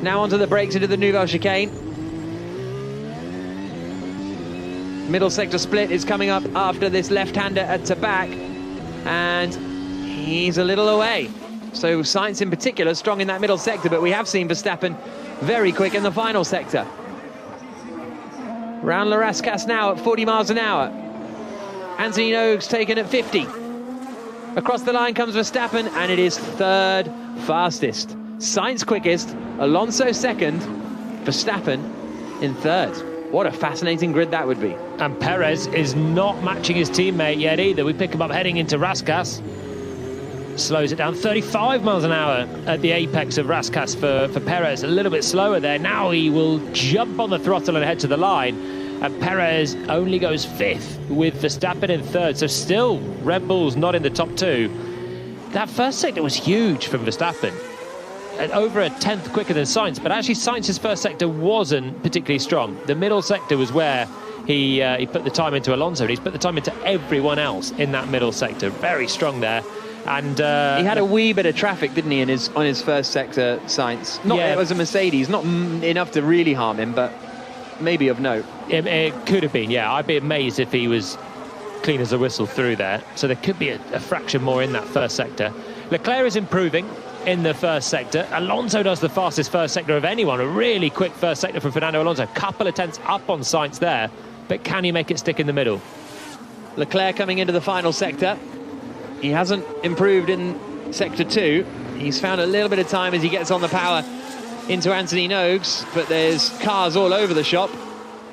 Now onto the brakes into the Nouvelle Chicane. Middle sector split is coming up after this left-hander at Tabac, and he's a little away. So Sainz in particular strong in that middle sector, but we have seen Verstappen very quick in the final sector. Round La Rascasse now at 40 miles an hour. Anthony Nogues taken at 50. Across the line comes Verstappen, and it is third fastest. Sainz quickest, Alonso second, Verstappen in third. What a fascinating grid that would be. And Perez is not matching his teammate yet either. We pick him up heading into Rascasse. Slows it down 35 miles an hour at the apex of Rascasse for Perez. A little bit slower there. Now he will jump on the throttle and head to the line. And Perez only goes fifth with Verstappen in third. So still Red Bull's not in the top two. That first sector was huge from Verstappen. And over 1/10 quicker than Sainz, but actually Sainz's first sector wasn't particularly strong. The middle sector was where he put the time into Alonso, and he's put the time into everyone else in that middle sector. Very strong there. And he had a wee bit of traffic, didn't he, on his first sector, Sainz? Not it was a Mercedes, not enough to really harm him, but maybe of note. It could have been, yeah. I'd be amazed if he was clean as a whistle through there. So there could be a fraction more in that first sector. Leclerc is improving in the first sector. Alonso does the fastest first sector of anyone. A really quick first sector from Fernando Alonso. Couple of tenths up on Sainz there, but can he make it stick in the middle? Leclerc coming into the final sector. He hasn't improved in sector 2. He's found a little bit of time as he gets on the power into Anthony Nogues, but there's cars all over the shop,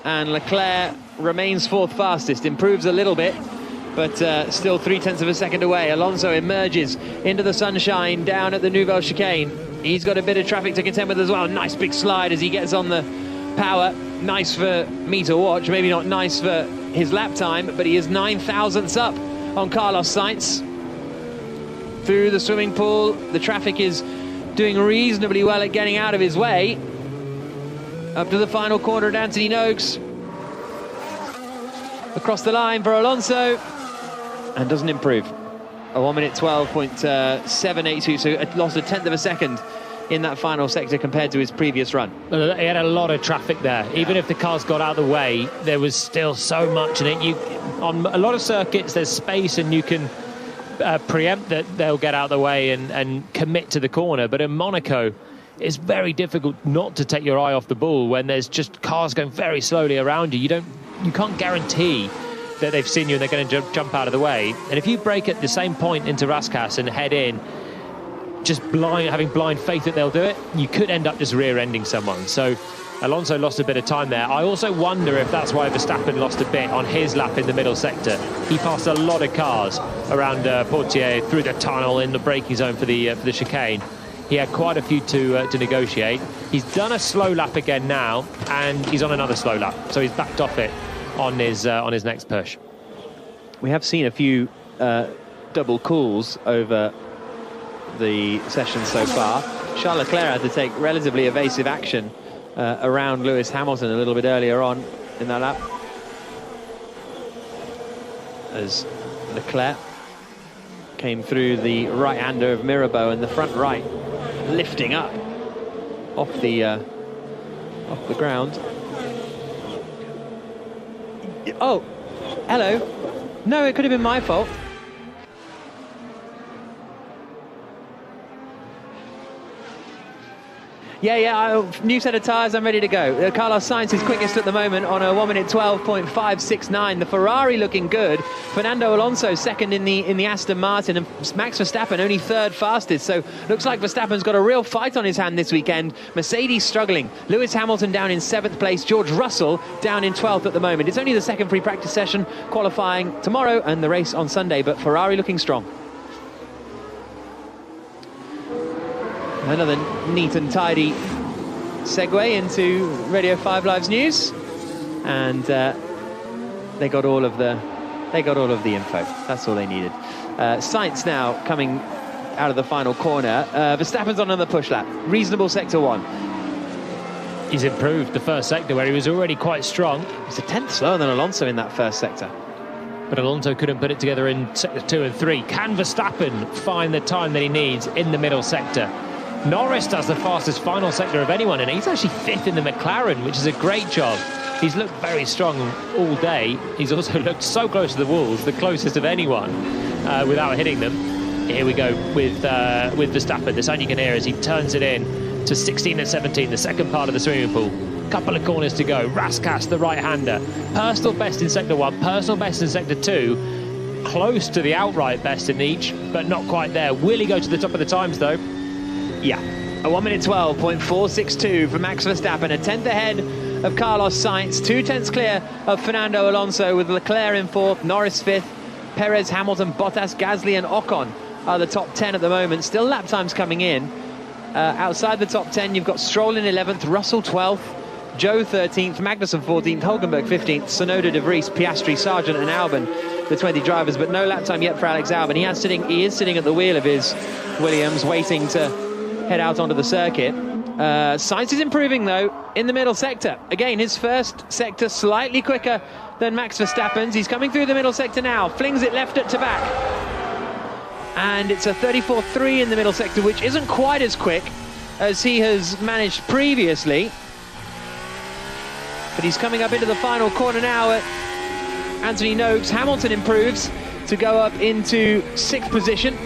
and Leclerc remains fourth fastest, improves a little bit, but still 0.3 of a second away. Alonso emerges into the sunshine down at the Nouvelle Chicane. He's got a bit of traffic to contend with as well. Nice big slide as he gets on the power. Nice for me to watch. Maybe not nice for his lap time, but he is 9 thousandths up on Carlos Sainz. Through the swimming pool, the traffic is doing reasonably well at getting out of his way. Up to the final corner at Anthony Noakes. Across the line for Alonso, and doesn't improve. A 1 minute 12.782, so lost a tenth of a second in that final sector compared to his previous run. He had a lot of traffic there. Even if the cars got out of the way, there was still so much in it. On a lot of circuits, there's space and you can preempt that they'll get out of the way and commit to the corner. But in Monaco, it's very difficult not to take your eye off the ball when there's just cars going very slowly around you. You can't guarantee that they've seen you and they're going to jump out of the way. And if you brake at the same point into Raskas and head in, just having blind faith that they'll do it, you could end up just rear-ending someone. So Alonso lost a bit of time there. I also wonder if that's why Verstappen lost a bit on his lap in the middle sector. He passed a lot of cars around Portier, through the tunnel, in the braking zone for the chicane. He had quite a few to negotiate. He's done a slow lap again now, and he's on another slow lap. So he's backed off it on his next push. We have seen a few double calls over the session so far. Charles Leclerc had to take relatively evasive action around Lewis Hamilton a little bit earlier on in that lap, as Leclerc came through the right-hander of Mirabeau, and the front right lifting up off the ground. Oh, hello. No, it could have been my fault. Yeah, new set of tyres, I'm ready to go. Carlos Sainz is quickest at the moment on a 1 minute 12.569. The Ferrari looking good. Fernando Alonso second in the Aston Martin, and Max Verstappen only third fastest. So looks like Verstappen's got a real fight on his hand this weekend. Mercedes struggling. Lewis Hamilton down in 7th place. George Russell down in 12th at the moment. It's only the second free practice session, qualifying tomorrow and the race on Sunday, but Ferrari looking strong. Another neat and tidy segue into Radio 5 Live's news, and they got all of the info. That's all they needed. Sainz now coming out of the final corner. Verstappen's on another push lap. Reasonable sector 1. He's improved the first sector where he was already quite strong. He's a tenth slower than Alonso in that first sector. But Alonso couldn't put it together in sector 2 and 3. Can Verstappen find the time that he needs in the middle sector? Norris does the fastest final sector of anyone, and he's actually 5th in the McLaren, which is a great job. He's looked very strong all day. He's also looked so close to the walls, the closest of anyone, without hitting them. Here we go with Verstappen. The sound you can hear as he turns it in to 16 and 17, the second part of the swimming pool. Couple of corners to go. Raskas, the right-hander. Personal best in sector 1, personal best in sector 2. Close to the outright best in each, but not quite there. Will he go to the top of the times, though? Yeah, a 1 minute 12.462 for Max Verstappen, a tenth ahead of Carlos Sainz, 2 tenths clear of Fernando Alonso, with Leclerc in 4th, Norris 5th, Perez, Hamilton, Bottas, Gasly and Ocon are the top 10 at the moment. Still lap times coming in. Outside the top 10, you've got Stroll in 11th, Russell 12th, Joe 13th, Magnussen 14th, Hulkenberg 15th, Tsunoda, De Vries, Piastri, Sargent and Albon, the 20 drivers, but no lap time yet for Alex Albon. He is sitting at the wheel of his Williams, waiting to head out onto the circuit. Sainz is improving though in the middle sector. Again, his first sector slightly quicker than Max Verstappen's. He's coming through the middle sector now, flings it left to back, and it's a 34.3 in the middle sector, which isn't quite as quick as he has managed previously. But he's coming up into the final corner now at Anthony Noakes. Hamilton improves to go up into 6th position.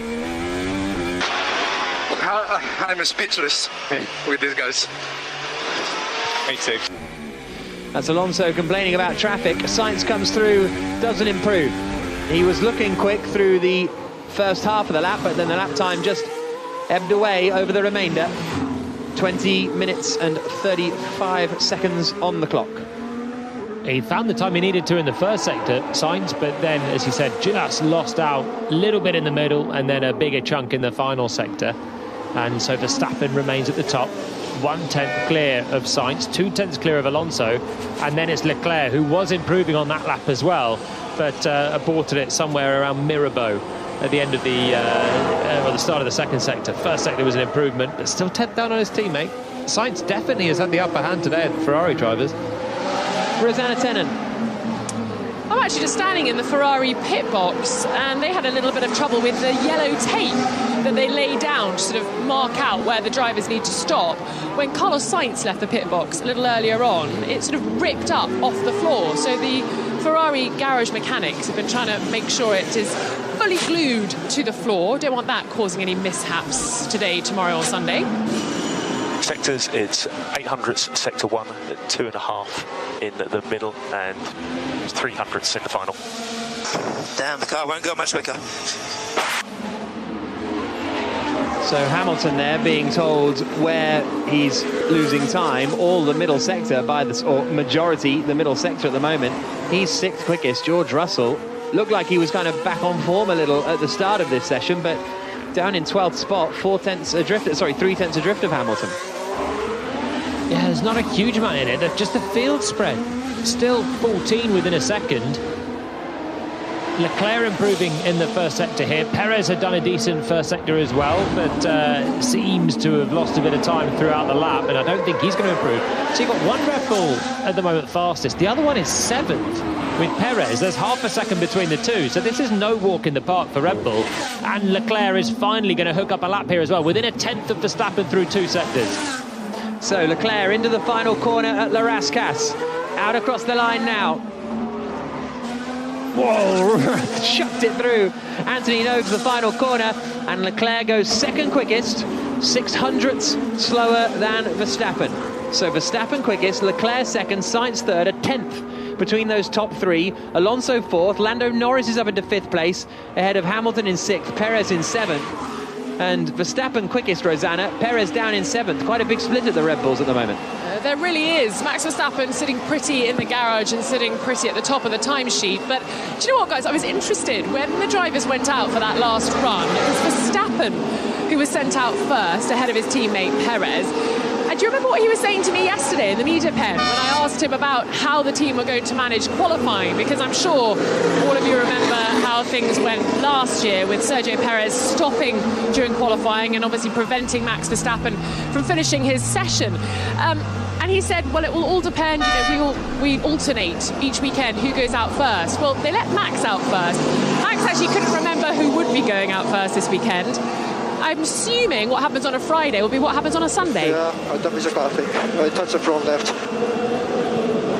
I'm speechless with these guys. Me too. That's Alonso complaining about traffic. Sainz comes through, doesn't improve. He was looking quick through the first half of the lap, but then the lap time just ebbed away over the remainder. 20 minutes and 35 seconds on the clock. He found the time he needed to in the first sector, Sainz, but then, as he said, just lost out a little bit in the middle and then a bigger chunk in the final sector. And so Verstappen remains at the top, 1/10 clear of Sainz, 2/10 clear of Alonso, and then it's Leclerc, who was improving on that lap as well, but aborted it somewhere around Mirabeau at the end of the start of the second sector. First sector was an improvement, but still 10th down on his teammate. Sainz definitely has had the upper hand today at the Ferrari drivers. Rosanna Tennant. I'm actually just standing in the Ferrari pit box, and they had a little bit of trouble with the yellow tape that they lay down to sort of mark out where the drivers need to stop. When Carlos Sainz left the pit box a little earlier on, it sort of ripped up off the floor. So the Ferrari garage mechanics have been trying to make sure it is fully glued to the floor. Don't want that causing any mishaps today, tomorrow or Sunday. Sectors, it's 800ths sector 1 at 2.5 in the middle, and 300ths in the final. Damn, the car won't go much quicker. So Hamilton there being told where he's losing time, all the middle sector by the, or majority the middle sector at the moment. He's 6th quickest. George Russell looked like he was kind of back on form a little at the start of this session, but down in 12th spot, 3/10 adrift of Hamilton. Yeah, there's not a huge amount in it, just the field spread. Still 14 within a second. Leclerc improving in the first sector here. Perez had done a decent first sector as well, but seems to have lost a bit of time throughout the lap, and I don't think he's going to improve. So you've got one Red Bull at the moment fastest. The other one is 7th with Perez. There's half a second between the two, so this is no walk in the park for Red Bull. And Leclerc is finally going to hook up a lap here as well, within 1/10 of Verstappen through 2 sectors. So Leclerc into the final corner at La Rascasse. Out across the line now. Whoa, shoved it through. Anthony Nogues the final corner, and Leclerc goes 2nd quickest, 600ths slower than Verstappen. So Verstappen quickest, Leclerc 2nd, Sainz 3rd, 1/10 between those top 3. Alonso 4th, Lando Norris is up into 5th place, ahead of Hamilton in 6th, Perez in 7th. And Verstappen quickest, Rosanna. Perez down in 7th. Quite a big split at the Red Bulls at the moment. There really is. Max Verstappen sitting pretty in the garage and sitting pretty at the top of the timesheet. But do you know what, guys? I was interested when the drivers went out for that last run. It was Verstappen who was sent out first ahead of his teammate Perez. And do you remember what he was saying to me yesterday in the media pen when I asked him about how the team were going to manage qualifying? Because I'm sure all of you remember how things went last year with Sergio Perez stopping during qualifying and obviously preventing Max Verstappen from finishing his session. And he said, well, it will all depend, you know, we alternate each weekend who goes out first. Well, they let Max out first. Max actually couldn't remember who would be going out first this weekend. I'm assuming what happens on a Friday will be what happens on a Sunday. Yeah, that is a car thing. I touched the front left.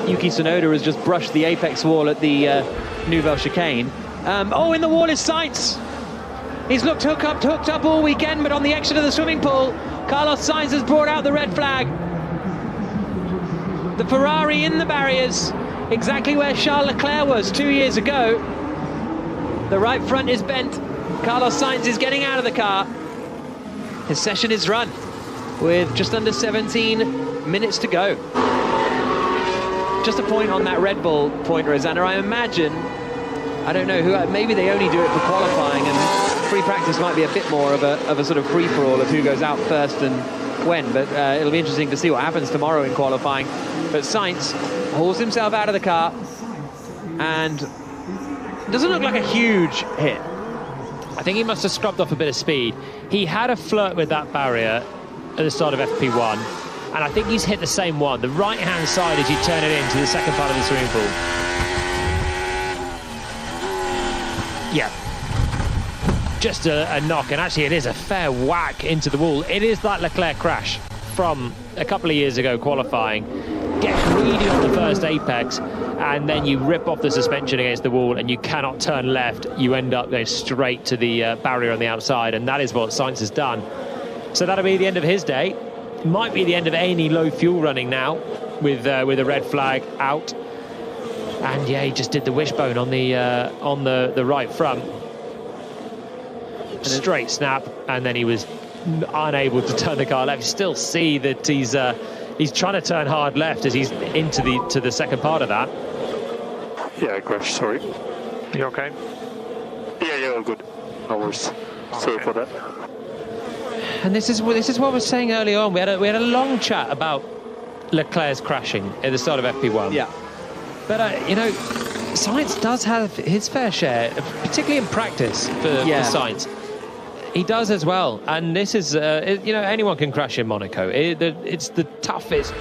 Yuki Tsunoda has just brushed the apex wall at the Nouvelle chicane. Oh, in the wall is Sainz. He's looked hooked up all weekend, but on the exit of the swimming pool, Carlos Sainz has brought out the red flag. The Ferrari in the barriers, exactly where Charles Leclerc was 2 years ago. The right front is bent. Carlos Sainz is getting out of the car. His session is run with just under 17 minutes to go. Just a point on that Red Bull point, Rosanna. I imagine, I don't know who, maybe they only do it for qualifying, and free practice might be a bit more of a sort of free-for-all of who goes out first and when, but it'll be interesting to see what happens tomorrow in qualifying. But Sainz hauls himself out of the car, and it doesn't look like a huge hit. I think he must have scrubbed off a bit of speed. He had a flirt with that barrier at the start of FP1, and I think he's hit the same one, the right-hand side as you turn it into the second part of the swimming pool. Yeah. Just a knock, and actually it is a fair whack into the wall. It is that Leclerc crash from a couple of years ago qualifying. Get greedy on the first apex, and then you rip off the suspension against the wall, and you cannot turn left. You end up going straight to the barrier on the outside, and that is what Sainz has done. So that'll be the end of his day. Might be the end of any low fuel running now, with a red flag out. And yeah, he just did the wishbone on the right front. Straight snap, and then he was unable to turn the car left. You still see that he's trying to turn hard left as he's into the second part of that. Yeah, I crashed, sorry. You okay? Yeah, all good. No worries. Sorry for that. And this is what I was saying earlier on. We had a long chat about Leclerc's crashing at the start of FP1. Yeah. But, Sainz does have his fair share, particularly in practice for Sainz. He does as well. And this is, anyone can crash in Monaco. It's the toughest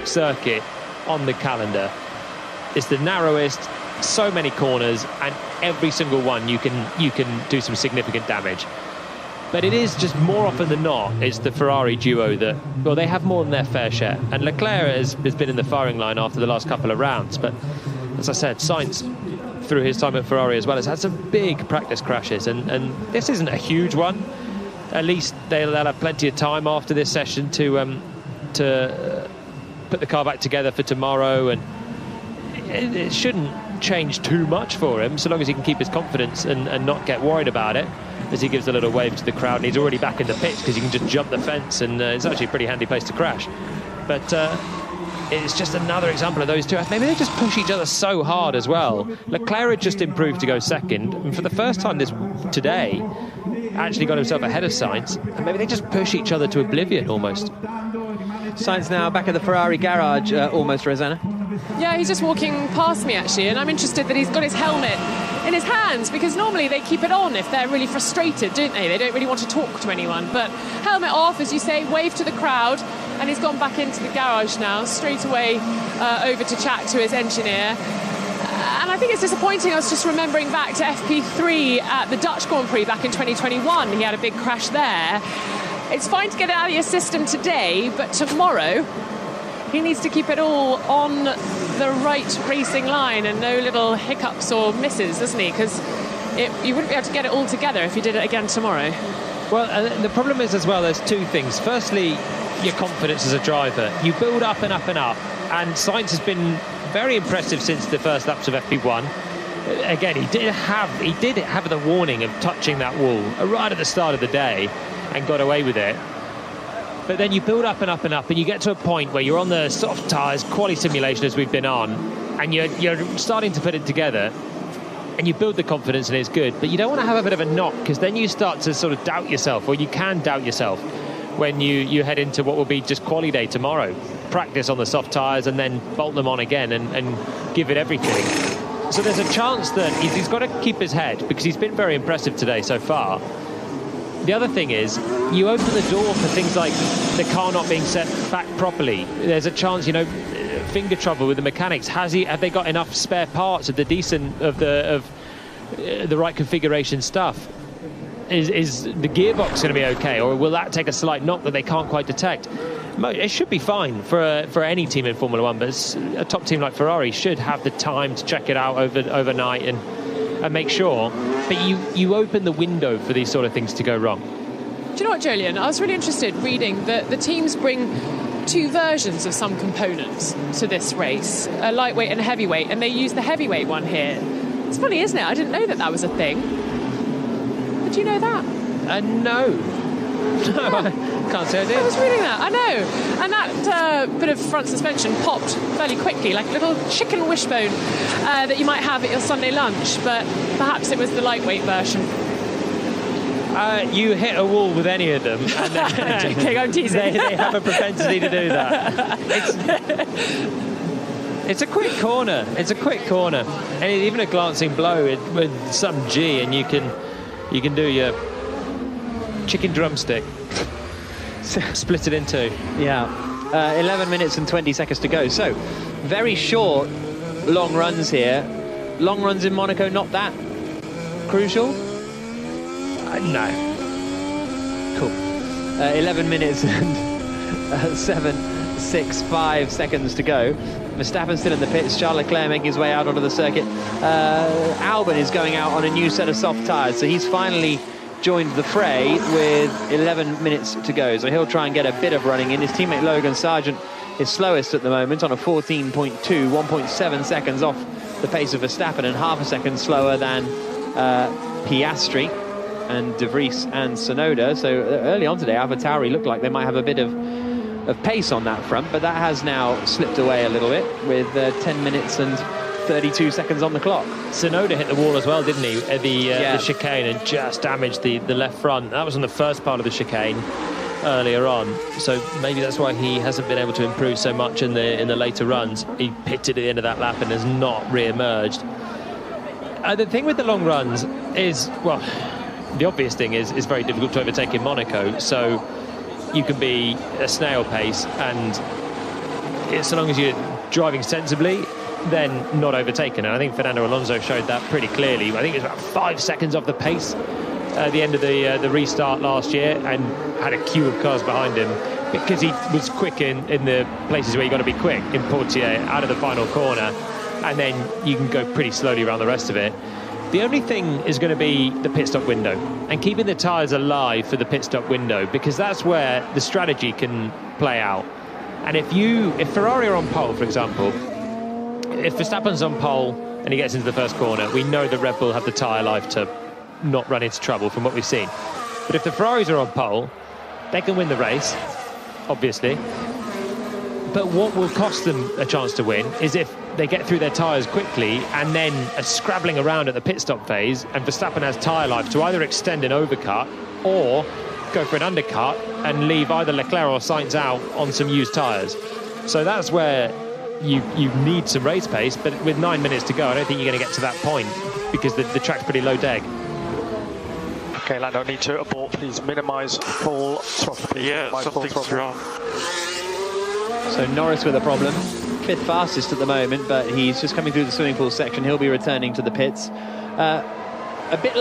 circuit on the calendar. It's the narrowest, so many corners, and every single one you can do some significant damage. But it is just more often than not, it's the Ferrari duo that, well, they have more than their fair share. And Leclerc has been in the firing line after the last couple of rounds. But as I said, Sainz, through his time at Ferrari as well, has had some big practice crashes. And this isn't a huge one. At least they'll have plenty of time after this session to put the car back together for tomorrow. And it shouldn't change too much for him, so long as he can keep his confidence and not get worried about it, as he gives a little wave to the crowd. And he's already back in the pits because he can just jump the fence, and it's actually a pretty handy place to crash. But it's just another example of those two. Maybe they just push each other so hard as well. Leclerc had just improved to go second, and for the first time today actually got himself ahead of Sainz, and maybe they just push each other to oblivion almost. Sainz now back at the Ferrari garage, almost, Rosanna. Yeah, he's just walking past me, actually, and I'm interested that he's got his helmet in his hands, because normally they keep it on if they're really frustrated, don't they? They don't really want to talk to anyone. But helmet off, as you say, wave to the crowd, and he's gone back into the garage now, straight away over to chat to his engineer. And I think it's disappointing. I was just remembering back to FP3 at the Dutch Grand Prix back in 2021. He had a big crash there. It's fine to get it out of your system today, but tomorrow he needs to keep it all on the right racing line and no little hiccups or misses, doesn't he? Because you wouldn't be able to get it all together if you did it again tomorrow. Well, the problem is as well, there's two things. Firstly, your confidence as a driver. You build up and up and up, and Sainz has been very impressive since the first laps of FP1. Again, he did have the warning of touching that wall right at the start of the day and got away with it. But then you build up and up and up, and you get to a point where you're on the soft tyres, quali simulation as we've been on, and you're starting to put it together, and you build the confidence, and it's good. But you don't want to have a bit of a knock, because then you start to sort of doubt yourself, or you can doubt yourself when you head into what will be just quali day tomorrow. Practice on the soft tyres and then bolt them on again and give it everything. So there's a chance that he's got to keep his head, because he's been very impressive today so far. The other thing is, you open the door for things like the car not being set back properly. There's a chance, finger trouble with the mechanics. Have they got enough spare parts of the right configuration stuff? Is the gearbox going to be okay, or will that take a slight knock that they can't quite detect? It should be fine for any team in Formula One, but a top team like Ferrari should have the time to check it out overnight and make sure. But you open the window for these sort of things to go wrong. Do you know what, Jolyon? I was really interested reading that the teams bring two versions of some components to this race, a lightweight and a heavyweight, and they use the heavyweight one here. It's funny, isn't it? I didn't know that was a thing. Did you know that? No. I can't say I did. I was reading that, I know. And that bit of front suspension popped fairly quickly, like a little chicken wishbone that you might have at your Sunday lunch, but perhaps it was the lightweight version. You hit a wall with any of them, and okay, I'm teasing. They have a propensity to do that. It's a quick corner. It's a quick corner, and even a glancing blow with some G, and you can do your chicken drumstick. Split it in two. Yeah. 11 minutes and 20 seconds to go. So, very short, long runs here. Long runs in Monaco, not that crucial? No. Cool. 11 minutes and 7.65 seconds to go. Verstappen still in the pits. Charles Leclerc making his way out onto the circuit. Albon is going out on a new set of soft tyres, so he's finally joined the fray with 11 minutes to go. So he'll try and get a bit of running in. His teammate Logan Sargent is slowest at the moment on a 14.2, 1.7 seconds off the pace of Verstappen and half a second slower than Piastri and De Vries and Tsunoda. So early on today, AlphaTauri looked like they might have a bit of pace on that front, but that has now slipped away a little bit with 10 minutes and 32 seconds on the clock. Tsunoda hit the wall as well, didn't he, at the chicane, and just damaged the left front. That was on the first part of the chicane. earlier on, so maybe that's why he hasn't been able to improve so much in the later runs. He pitted at the end of that lap and has not re-emerged. The thing with the long runs is, well, the obvious thing is it's very difficult to overtake in Monaco, so you can be a snail pace, and so long as you're driving sensibly, then not overtaken. And I think Fernando Alonso showed that pretty clearly. I think it was about 5 seconds off the pace at the end of the restart last year, and had a queue of cars behind him because he was quick in the places where you got to be quick, in Portier, out of the final corner, and then you can go pretty slowly around the rest of it. The only thing is going to be the pit stop window and keeping the tyres alive for the pit stop window, because that's where the strategy can play out. And if Ferrari are on pole, for example, if Verstappen's on pole and he gets into the first corner, we know that Red Bull have the tyre life to not run into trouble from what we've seen. But if the Ferraris are on pole, they can win the race, obviously. But what will cost them a chance to win is if they get through their tyres quickly and then are scrabbling around at the pit stop phase, and Verstappen has tyre life to either extend an overcut or go for an undercut and leave either Leclerc or Sainz out on some used tyres. So that's where you need some race pace, but with 9 minutes to go, I don't think you're going to get to that point because the track's pretty low deg. Okay, Lando, need to abort, please. Minimise full throttle. Yeah, something's wrong. So Norris with a problem. 5th fastest at the moment, but he's just coming through the swimming pool section. He'll be returning to the pits. A bit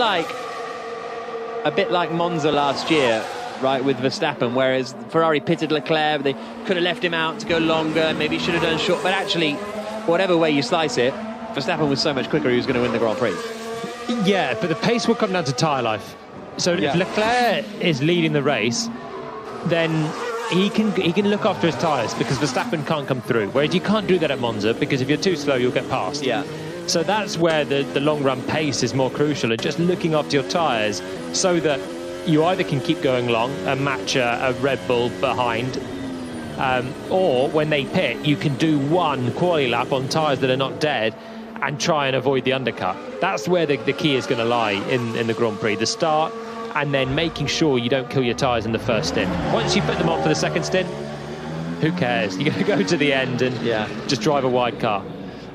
like Monza last year, right, with Verstappen, whereas Ferrari pitted Leclerc, they could have left him out to go longer, maybe should have done short, but actually, whatever way you slice it, Verstappen was so much quicker he was going to win the Grand Prix. Yeah, but the pace will come down to tyre life. So if Leclerc is leading the race, then he can look after his tyres, because Verstappen can't come through. Whereas you can't do that at Monza, because if you're too slow, you'll get past. Yeah. So that's where the long run pace is more crucial, and just looking after your tyres so that you either can keep going long and match a Red Bull behind, or when they pit, you can do one quali lap on tyres that are not dead and try and avoid the undercut. That's where the key is going to lie in the Grand Prix. The start, and then making sure you don't kill your tyres in the first stint. Once you put them on for the second stint, who cares? You're going to go to the end and just drive a wide car.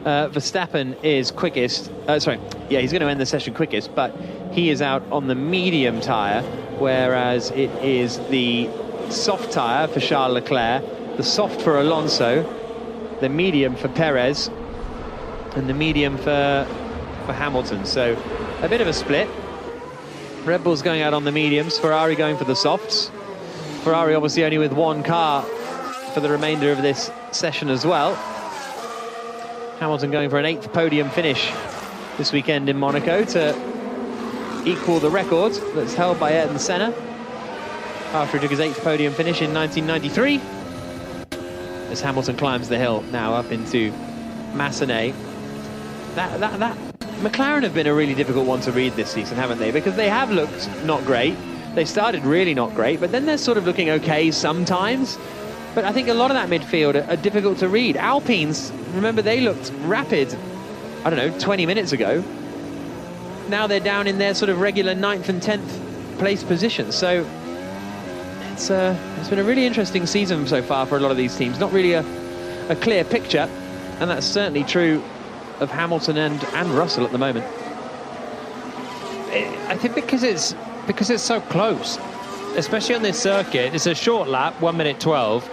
Verstappen is quickest. He's going to end the session quickest, but he is out on the medium tyre, whereas it is the soft tyre for Charles Leclerc, the soft for Alonso, the medium for Perez, and the medium for Hamilton. So a bit of a split. Red Bull's going out on the mediums, Ferrari going for the softs. Ferrari obviously only with one car for the remainder of this session as well. Hamilton going for an 8th podium finish this weekend in Monaco to equal the record that's held by Ayrton Senna after he took his 8th podium finish in 1993. As Hamilton climbs the hill now up into Massenet. That McLaren have been a really difficult one to read this season, haven't they? Because they have looked not great. They started really not great, but then they're sort of looking okay sometimes. But I think a lot of that midfield are difficult to read. Alpines, remember, they looked rapid, 20 minutes ago. Now they're down in their sort of regular 9th and 10th place positions. So it's been a really interesting season so far for a lot of these teams. Not really a clear picture, and that's certainly true of Hamilton and Russell at the moment. I think because it's so close, especially on this circuit. It's a short lap, 1 minute 12,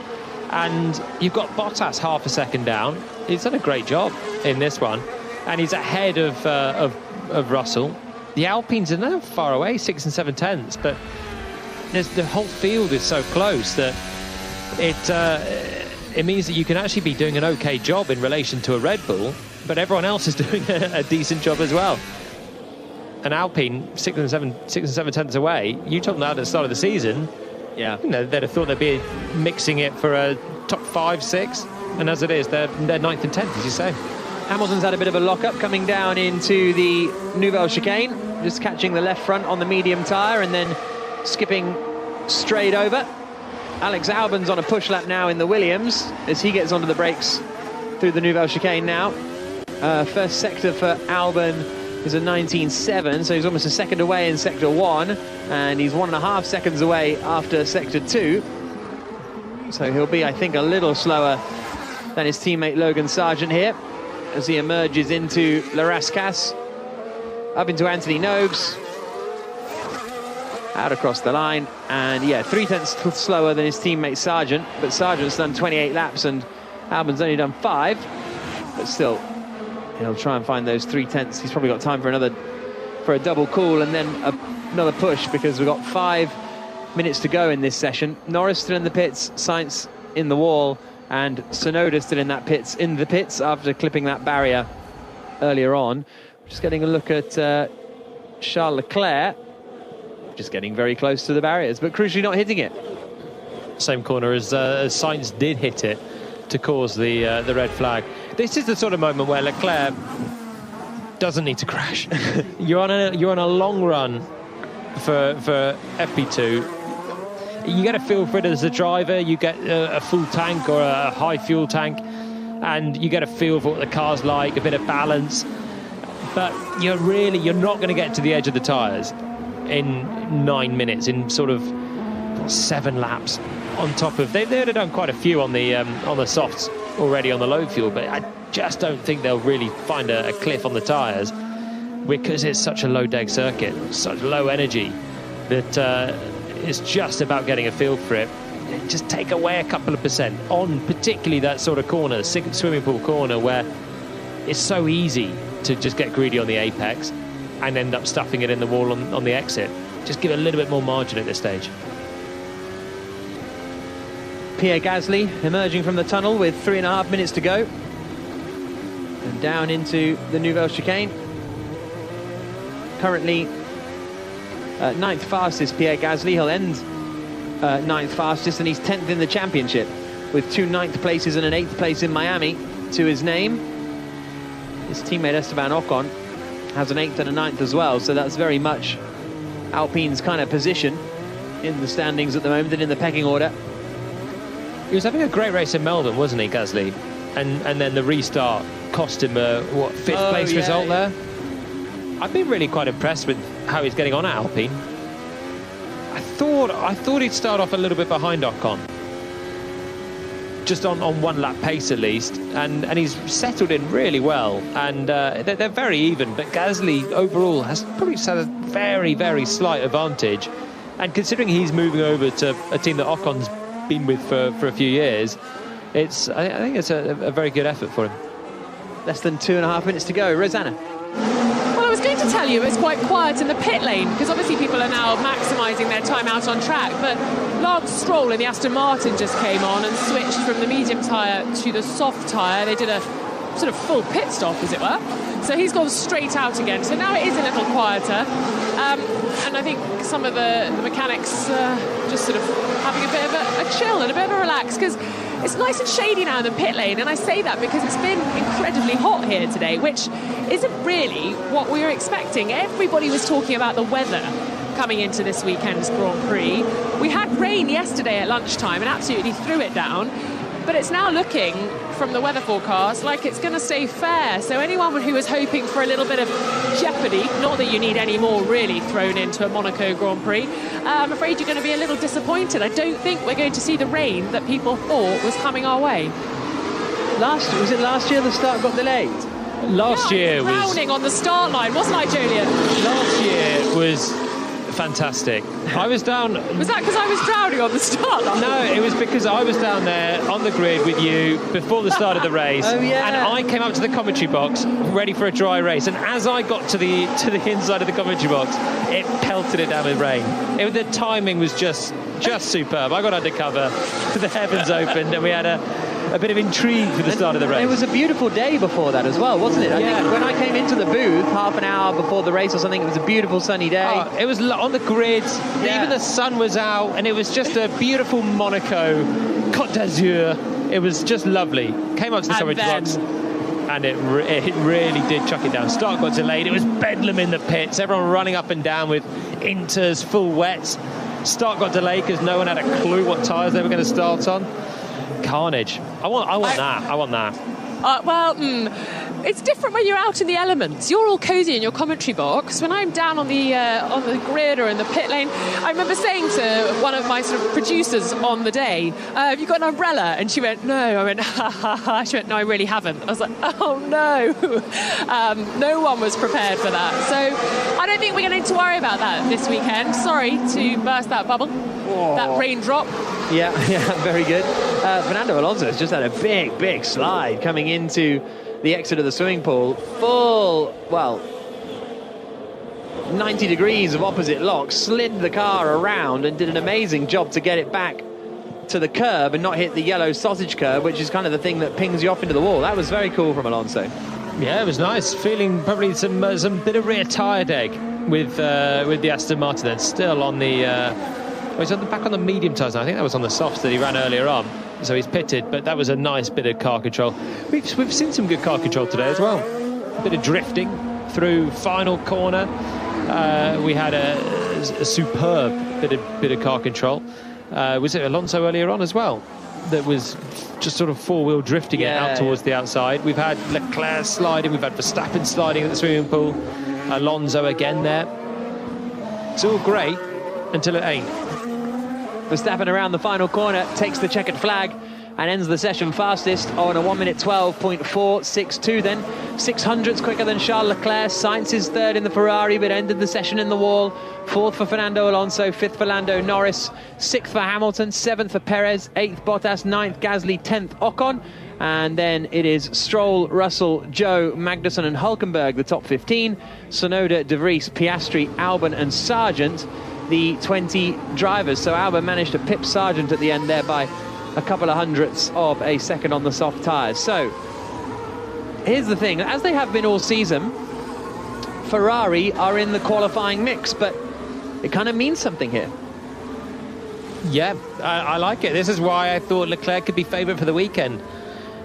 and you've got Bottas half a second down. He's done a great job in this one, and he's ahead of Russell. The Alpines are now far away, 6 and 7 tenths, but the whole field is so close that it means that you can actually be doing an okay job in relation to a Red Bull, but everyone else is doing a decent job as well. An Alpine 6 and 7 tenths away. You told them that at the start of the season. Yeah, they'd have thought they'd be mixing it for a top 5, 6, and as it is, they're 9th and 10th, as you say. Hamilton's had a bit of a lock-up coming down into the Nouvelle Chicane, just catching the left front on the medium tyre and then skipping straight over. Alex Albon's on a push lap now in the Williams as he gets onto the brakes through the Nouvelle Chicane now. First sector for Albon is a 19.7, so he's almost a second away in Sector 1, and he's 1.5 seconds away after Sector 2. So he'll be, I think, a little slower than his teammate Logan Sargent here as he emerges into La Rascasse, up into Anthony Nogues, out across the line, and yeah, 0.3 slower than his teammate Sargent, but Sargent's done 28 laps and Albon's only done 5, but still he'll try and find those 0.3. He's probably got time for a double cool and then another push, because we've got 5 minutes to go in this session. Norris still in the pits, Sainz in the wall, and Tsunoda still in the pits after clipping that barrier earlier on. Just getting a look at Charles Leclerc, just getting very close to the barriers, but crucially not hitting it. Same corner as Sainz did hit it to cause the red flag. This is the sort of moment where Leclerc doesn't need to crash. you're on a long run for FP2. You get a feel for it as a driver. You get a full tank or a high fuel tank, and you get a feel for what the car's like, a bit of balance. But you're not going to get to the edge of the tyres in 9 minutes, in sort of 7 laps. On top of they'd have done quite a few on the softs already on the low fuel, but I just don't think they'll really find a cliff on the tyres, because it's such a low deg circuit, such low energy, that it's just about getting a feel for it. Just take away a couple of percent on particularly that sort of corner, swimming pool corner, where it's so easy to just get greedy on the apex and end up stuffing it in the wall on the exit. Just give it a little bit more margin at this stage. Pierre Gasly emerging from the tunnel with 3.5 minutes to go, and down into the Nouvelle Chicane. Currently 9th fastest Pierre Gasly. He'll end 9th fastest, and he's 10th in the championship with 2 9th places and an 8th place in Miami to his name. His teammate Esteban Ocon has an 8th and a 9th as well, so that's very much Alpine's kind of position in the standings at the moment and in the pecking order. He was having a great race in Melbourne, wasn't he, Gasly? And then the restart cost him a 5th place result there. I've been really quite impressed with how he's getting on at Alpine. I thought he'd start off a little bit behind Ocon, just on 1 lap pace at least, and he's settled in really well, and they're very even, but Gasly overall has probably just had a very, very slight advantage, and considering he's moving over to a team that Ocon's been with for a few years, I think it's a very good effort for him. Less than 2.5 minutes to go. Rosanna. Well, I was going to tell you it's quite quiet in the pit lane, because obviously people are now maximising their time out on track, but Lance Stroll in the Aston Martin just came on and switched from the medium tyre to the soft tyre. They did a sort of full pit stop, as it were. So he's gone straight out again. So now it is a little quieter. And I think some of the mechanics just sort of having a bit of a chill and a bit of a relax, because it's nice and shady now in the pit lane. And I say that because it's been incredibly hot here today, which isn't really what we were expecting. Everybody was talking about the weather coming into this weekend's Grand Prix. We had rain yesterday at lunchtime and absolutely threw it down. But it's now looking, from the weather forecast, like it's going to stay fair. So anyone who was hoping for a little bit of jeopardy, not that you need any more really thrown into a Monaco Grand Prix, I'm afraid you're going to be a little disappointed. I don't think we're going to see the rain that people thought was coming our way. Was it last year the start got delayed? Last year was drowning on the start line, wasn't I, Julian? Last year was fantastic. I was down. Was that because I was drowning on the start line? No, it was because I was down there on the grid with you before the start of the race. Oh, yeah. And I came up to the commentary box ready for a dry race, and as I got to the inside of the commentary box, it pelted it down with rain. The timing was just superb. I got undercover, the heavens opened, and we had a bit of intrigue for the start of the race. It was a beautiful day before that as well, wasn't it? I think when I came into the booth half an hour before the race or something, it was a beautiful sunny day. It was on the grid, even the sun was out, and it was just a beautiful Monaco Côte d'Azur. It was just lovely. Came up to the commentary box, and it really did chuck it down. Start got delayed. It was bedlam in the pits, everyone running up and down with inters, full wets. Start got delayed because no one had a clue what tyres they were going to start on. Carnage. I want that. it's different when you're out in the elements. You're all cosy in your commentary box. When I'm down on the grid or in the pit lane, I remember saying to one of my sort of producers on the day, have you got an umbrella? And she went, no. I went, ha ha ha. She went, no, I really haven't. I was like, oh no. No one was prepared for that. So I don't think we're going to need to worry about that this weekend. Sorry to burst that bubble, that raindrop. Yeah, very good. Fernando Alonso has just had a big slide coming into the exit of the swimming pool. Full, 90 degrees of opposite lock, slid the car around and did an amazing job to get it back to the curb and not hit the yellow sausage curb, which is kind of the thing that pings you off into the wall. That was very cool from Alonso. Yeah, it was nice. Feeling probably some bit of rear tyre deg with the Aston Martin then. Still on the... he's back on the medium tyres now. I think that was on the softs that he ran earlier on. So he's pitted, but that was a nice bit of car control. We've seen some good car control today as well. A bit of drifting through final corner. We had a superb bit of car control. Was it Alonso earlier on as well? That was just sort of four-wheel drifting it out towards the outside. We've had Leclerc sliding. We've had Verstappen sliding at the swimming pool. Alonso again there. It's all great until it ain't. Verstappen around the final corner, takes the checkered flag and ends the session fastest on a 1 minute 12.462 then. 600ths quicker than Charles Leclerc. Sainz is third in the Ferrari, but ended the session in the wall. Fourth for Fernando Alonso, fifth for Lando Norris, sixth for Hamilton, seventh for Perez, eighth Bottas, ninth Gasly, 10th Ocon. And then it is Stroll, Russell, Joe, Magnussen and Hülkenberg, the top 15. Tsunoda, De Vries, Piastri, Albon and Sargent, the 20 drivers. So Albon managed to pip Sargent at the end there by a couple of hundredths of a second on the soft tyres. So here's the thing, as they have been all season, Ferrari are in the qualifying mix, but it kind of means something here. Yeah, I like it. This is why I thought Leclerc could be favourite for the weekend.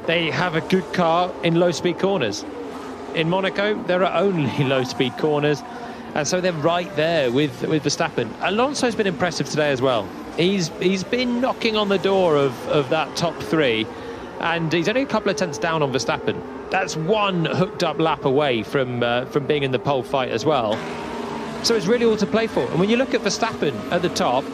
They have a good car in low-speed corners. In Monaco, there are only low-speed corners, and so they're right there with Verstappen. Alonso's been impressive today as well. He's been knocking on the door of that top three, and he's only a couple of tenths down on Verstappen. That's one hooked up lap away from being in the pole fight as well. So it's really all to play for. And when you look at Verstappen at the top,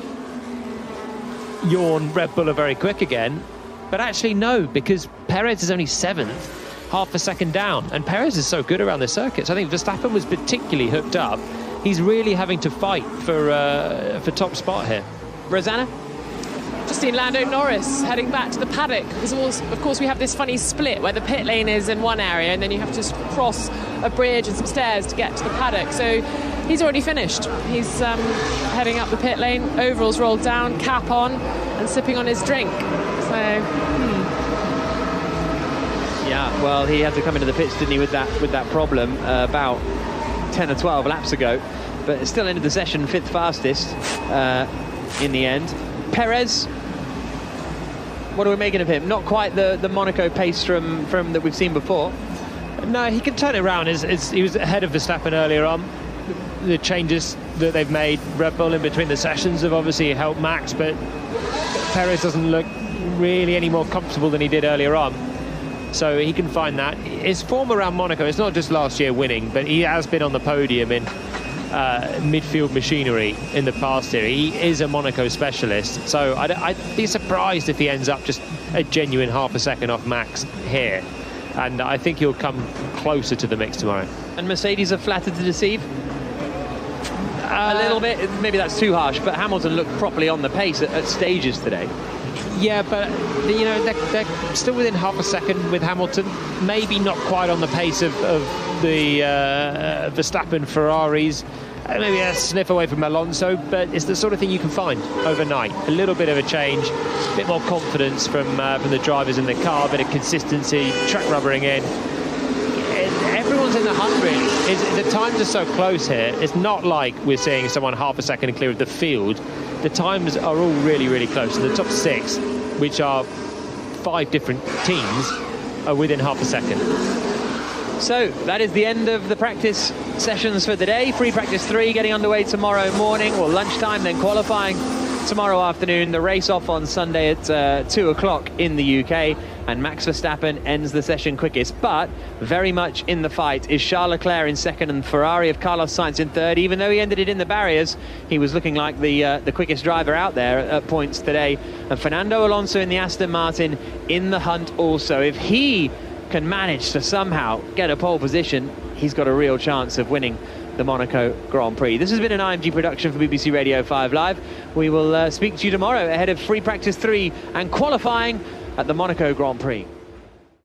yawn, Red Bull are very quick again. But actually no, because Perez is only 7th, half a second down. And Perez is so good around the circuit. So I think Verstappen was particularly hooked up. He's really having to fight for top spot here. Rosanna? Just seen Lando Norris heading back to the paddock. Of course, we have this funny split where the pit lane is in one area and then you have to cross a bridge and some stairs to get to the paddock. So he's already finished. He's heading up the pit lane, overalls rolled down, cap on, and sipping on his drink. So, Yeah, well, he had to come into the pits, didn't he, with that problem about 10 or 12 laps ago. But it still ended the session 5th fastest in the end. Perez, what are we making of him? Not quite the Monaco pace from that we've seen before. No, he can turn it around. He was ahead of Verstappen earlier on. The changes that they've made, Red Bull in between the sessions, have obviously helped Max, but Perez doesn't look really any more comfortable than he did earlier on. So he can find that. His form around Monaco, it's not just last year winning, but he has been on the podium in midfield machinery in the past year. He is a Monaco specialist, so I'd be surprised if he ends up just a genuine half a second off Max here. And I think he'll come closer to the mix tomorrow. And Mercedes are flattered to deceive? A little bit, maybe that's too harsh, but Hamilton looked properly on the pace at stages today. Yeah, but you know, they're still within half a second with Hamilton. Maybe not quite on the pace of the Verstappen Ferraris. Maybe a sniff away from Alonso, but it's the sort of thing you can find overnight. A little bit of a change, a bit more confidence from the drivers in the car, a bit of consistency, track rubbering in. Everyone's in the hunt, really. The times are so close here. It's not like we're seeing someone half a second clear of the field. The times are all really, really close. And the top 6, which are 5 different teams, are within half a second. So that is the end of the practice sessions for the day. Free practice 3 getting underway tomorrow morning, or lunchtime, then qualifying tomorrow afternoon. The race off on Sunday at 2 o'clock in the UK. and Max Verstappen ends the session quickest. But very much in the fight is Charles Leclerc in second and Ferrari of Carlos Sainz in third. Even though he ended it in the barriers, he was looking like the quickest driver out there at points today. And Fernando Alonso in the Aston Martin in the hunt also. If he can manage to somehow get a pole position, he's got a real chance of winning the Monaco Grand Prix. This has been an IMG production for BBC Radio 5 Live. We will speak to you tomorrow ahead of free practice 3 and qualifying at the Monaco Grand Prix.